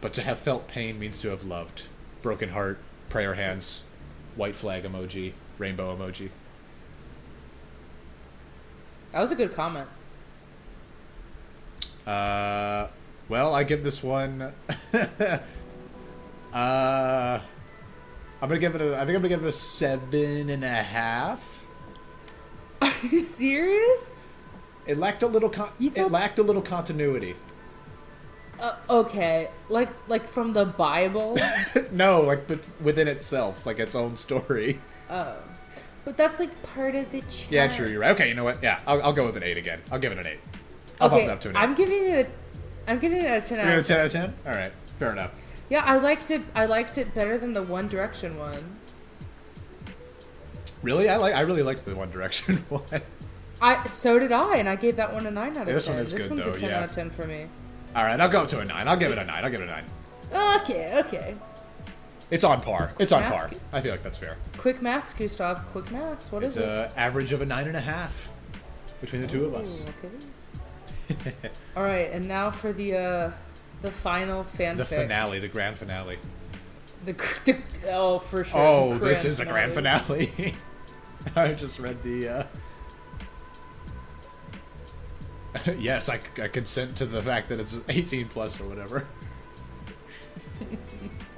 But to have felt pain means to have loved. Broken heart, prayer hands, white flag emoji, rainbow emoji. That was a good comment. Well, I give this one. I think I'm gonna give it a 7.5. Are you serious? It lacked a little continuity. Okay, like from the Bible. No, like but within itself, like its own story. Oh, but that's like part of the charm. Yeah, true. You're right. Okay, you know what? Yeah, I'll go with an 8 again. I'll give it an 8. I'll bump it up to an 8. I'm giving it a 10 out You're of 10. gonna 10 out of 10? All right, fair enough. Yeah, I liked it better than the One Direction one. Really, I really liked the One Direction one. So did I, and I gave that one a 9 out of 10. This one is good, one's though, a 10 yeah. out of 10 for me. All right, I'll go up to a 9. I'll give it a 9. Okay. It's on par. It's on Maths? par. I feel like that's fair. Quick maths, Gustav. Quick maths. What is It's it? an average of a 9.5 between the two of us. Okay. All right, and now for the final fanfic. The finale, the grand finale. Oh, for sure. Oh, the this is a grand finale. I just read the. Yes, I consent to the fact that it's 18 plus or whatever.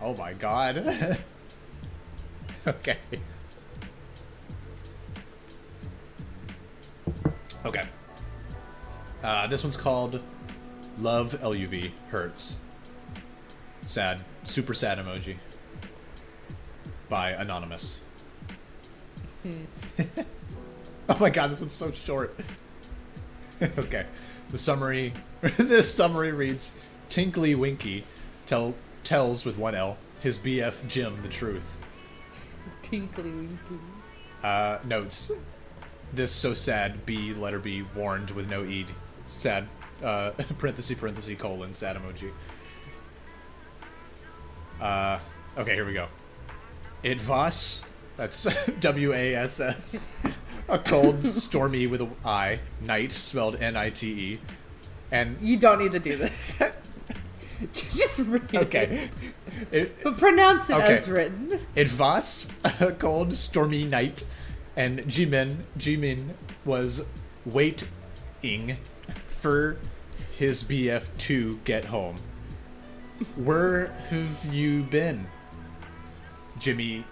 Oh my god. Okay. Okay. This one's called Love LUV Hurts. Sad. Super sad emoji. By Anonymous. Oh my god, this one's so short. Okay. The summary reads, Tinky Winky tells with one L his BF Jim the truth. Tinkly Winky. Notes. This so sad, letter B, warned with no E. Sad, parenthesis, colon, sad emoji. Okay, here we go. It was, that's WASS, a cold, stormy with a I, night, spelled NITE, and... You don't need to do this. Just read Okay. it. But pronounce it as written. It was a cold, stormy night, and Jimin was waiting for his BF to get home. Where have you been? Jimmy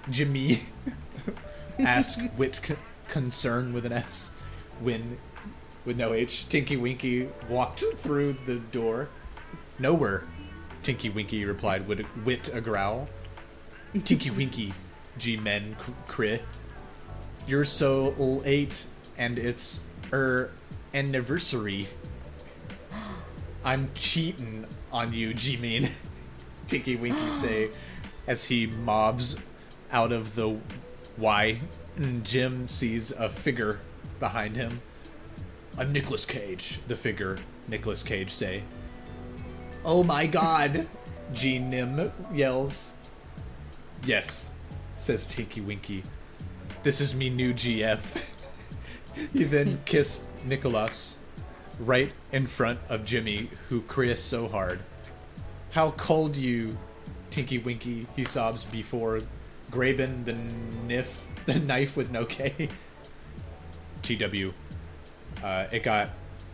asked with concern with an S. When, with no H, Tinky Winky walked through the door. Nowhere, Tinky Winky replied with a growl. Tinky Winky, G-men crit. You're so late, and it's anniversary. I'm cheating on you, G-men. Tinky Winky say as he mobs out of the Y, and Jim sees a figure behind him. A Nicolas Cage, the figure, Nicolas Cage say. Oh my god, G-Nim yells. Yes, says Tinky Winky. This is me new GF. He then kissed Nicholas right in front of Jimmy, who cries so hard. How cold you, Tinky Winky, he sobs before grabbing the knife with no K. TW. It got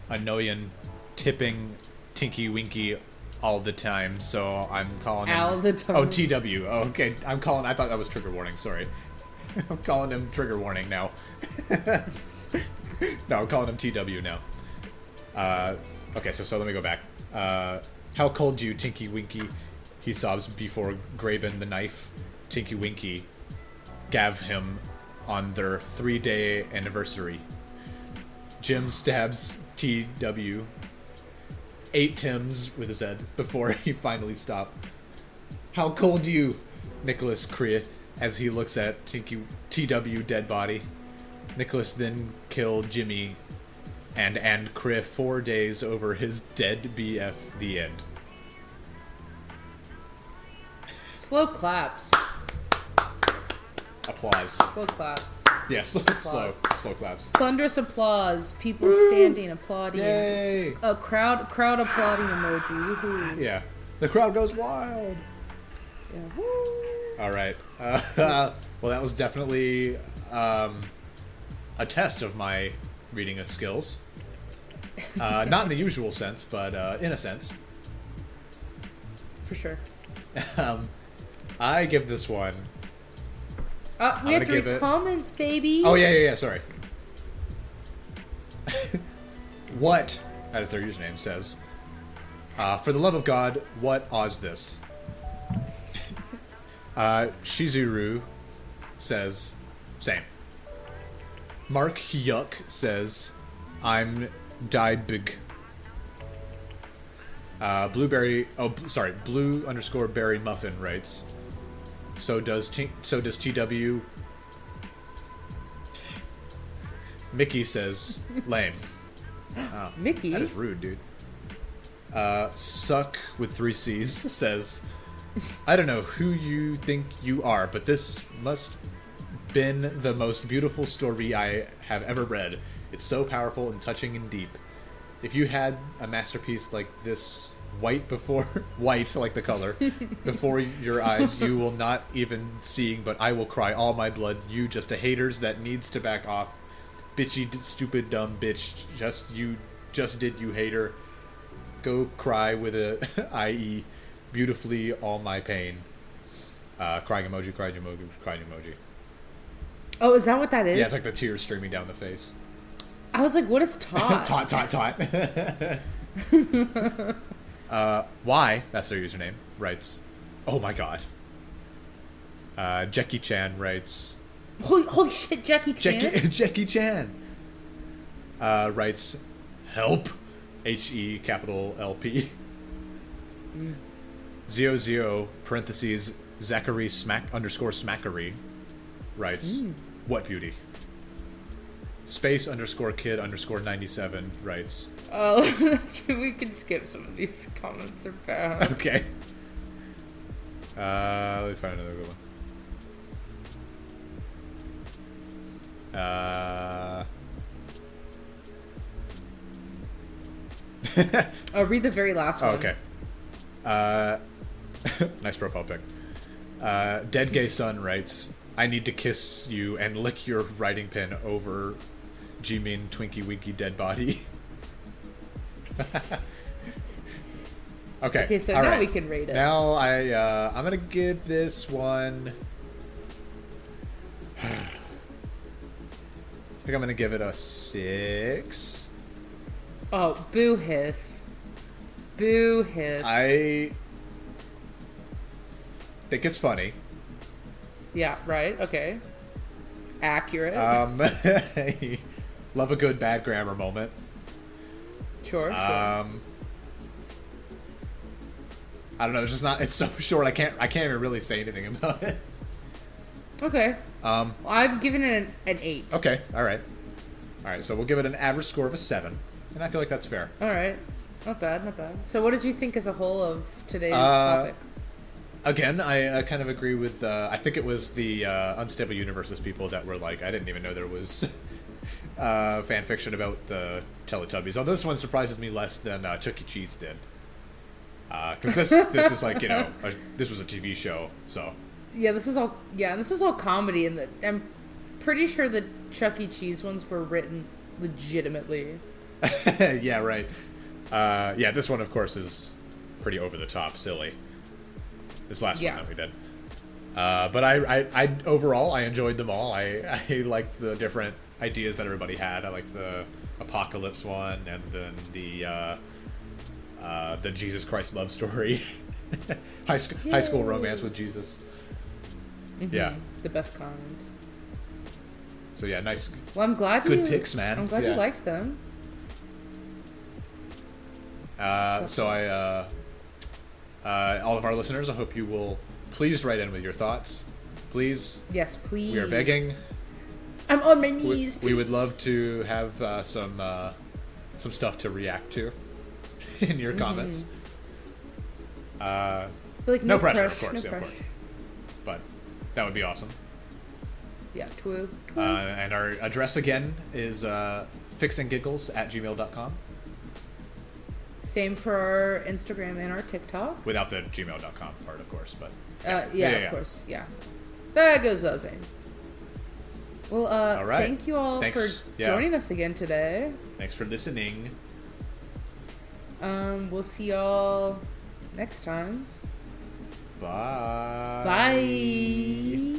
annoying tipping Tinky Winky all the time, so I'm calling him... All the time. Oh, TW. Oh, okay. I thought that was trigger warning, sorry. I'm calling him trigger warning now. No, I'm calling him TW now. Okay, so let me go back. How cold you, Tinky Winky? He sobs before grabbing the knife. Tinky Winky gave him on their 3-day anniversary. Jim stabs TW 8 Tims with his head before he finally stopped. How cold you, Nicholas crie as he looks at TW dead body. Nicholas then killed Jimmy and crie 4 days over his dead BF. The end. Slow claps. Applause. Slow claps. Yeah, slow claps. Thunderous applause. People standing, applauding. Yay! A crowd applauding emoji. Woohoo. Yeah, the crowd goes wild. Yeah. Woo. All right. Well, that was definitely a test of my reading skills. Not in the usual sense, but in a sense. For sure. I give this one. We have to read comments, baby. Oh, yeah, sorry. What, as their username says, for the love of God, what Oz this? Shizuru says, same. Mark Yuck says, I'm Diebig. Blue_berry muffin writes, so does TW. Mickey says, lame. Oh, Mickey? that is rude, dude. Suck with 3 C's says, I don't know who you think you are, but this must been the most beautiful story I have ever read. It's so powerful and touching and deep. If you had a masterpiece like this white like the color, before your eyes, you will not even seeing, but I will cry all my blood. You just a haters that needs to back off. Bitchy, stupid, dumb bitch. Just did you hater. Go cry with a IE. Beautifully all my pain. Crying emoji, crying emoji. Oh, is that what that is? Yeah, it's like the tears streaming down the face. I was like, what is tot? tot. Why, that's their username, writes, oh my god. Jackie Chan writes... Holy shit, Jackie Chan? Jackie Chan writes, help, HE capital LP. 00 parentheses Zachary _Smackery writes, what beauty. Space_kid_97 writes, oh, we can skip some of these comments. They're bad. okay. Let me find another good one. I'll read the very last one. Okay. Nice profile pic. Dead Gay Son writes, I need to kiss you and lick your writing pen over G-Min Twinky Winky dead body. Okay. Okay, so all now right. we can rate it. Now I'm gonna give this one. I think I'm gonna give it a 6. Oh, boo hiss. Boo hiss. I think it's funny. Yeah, right? Okay. Accurate. Love a good bad grammar moment. Sure. I don't know. It's just not. It's so short. I can't even really say anything about it. Okay. I'm giving it an 8. Okay. All right. So we'll give it an average score of a 7, and I feel like that's fair. All right. Not bad. So what did you think as a whole of today's topic? Again, I kind of agree with. I think it was the Unstable Universes people that were like, I didn't even know there was fan fiction about the Teletubbies. Although this one surprises me less than Chuck E. Cheese did. Because this is like, this was a TV show, so. Yeah, this was all comedy, and I'm pretty sure the Chuck E. Cheese ones were written legitimately. Yeah, right. This one, of course, is pretty over the top, silly. This last one that we did. But I overall, I enjoyed them all. I liked the different ideas that everybody had. I liked the apocalypse one, and then the Jesus Christ love story. high school romance with Jesus. Mm-hmm. Yeah. The best kind. So yeah, nice. Well, I'm glad good picks, man. I'm glad you liked them. All of our listeners, I hope you will please write in with your thoughts. Please. Yes, please. We are begging. I'm on my knees. We would love to have some stuff to react to in your comments. No pressure, of course. Of course. But that would be awesome. Yeah, true. And our address again is fixandgiggles@gmail.com. Same for our Instagram and our TikTok. Without the gmail.com part, of course, but of course, yeah. That goes without saying. Well, all right. Thank you all for joining us again today. Thanks for listening. We'll see y'all next time. Bye. Bye.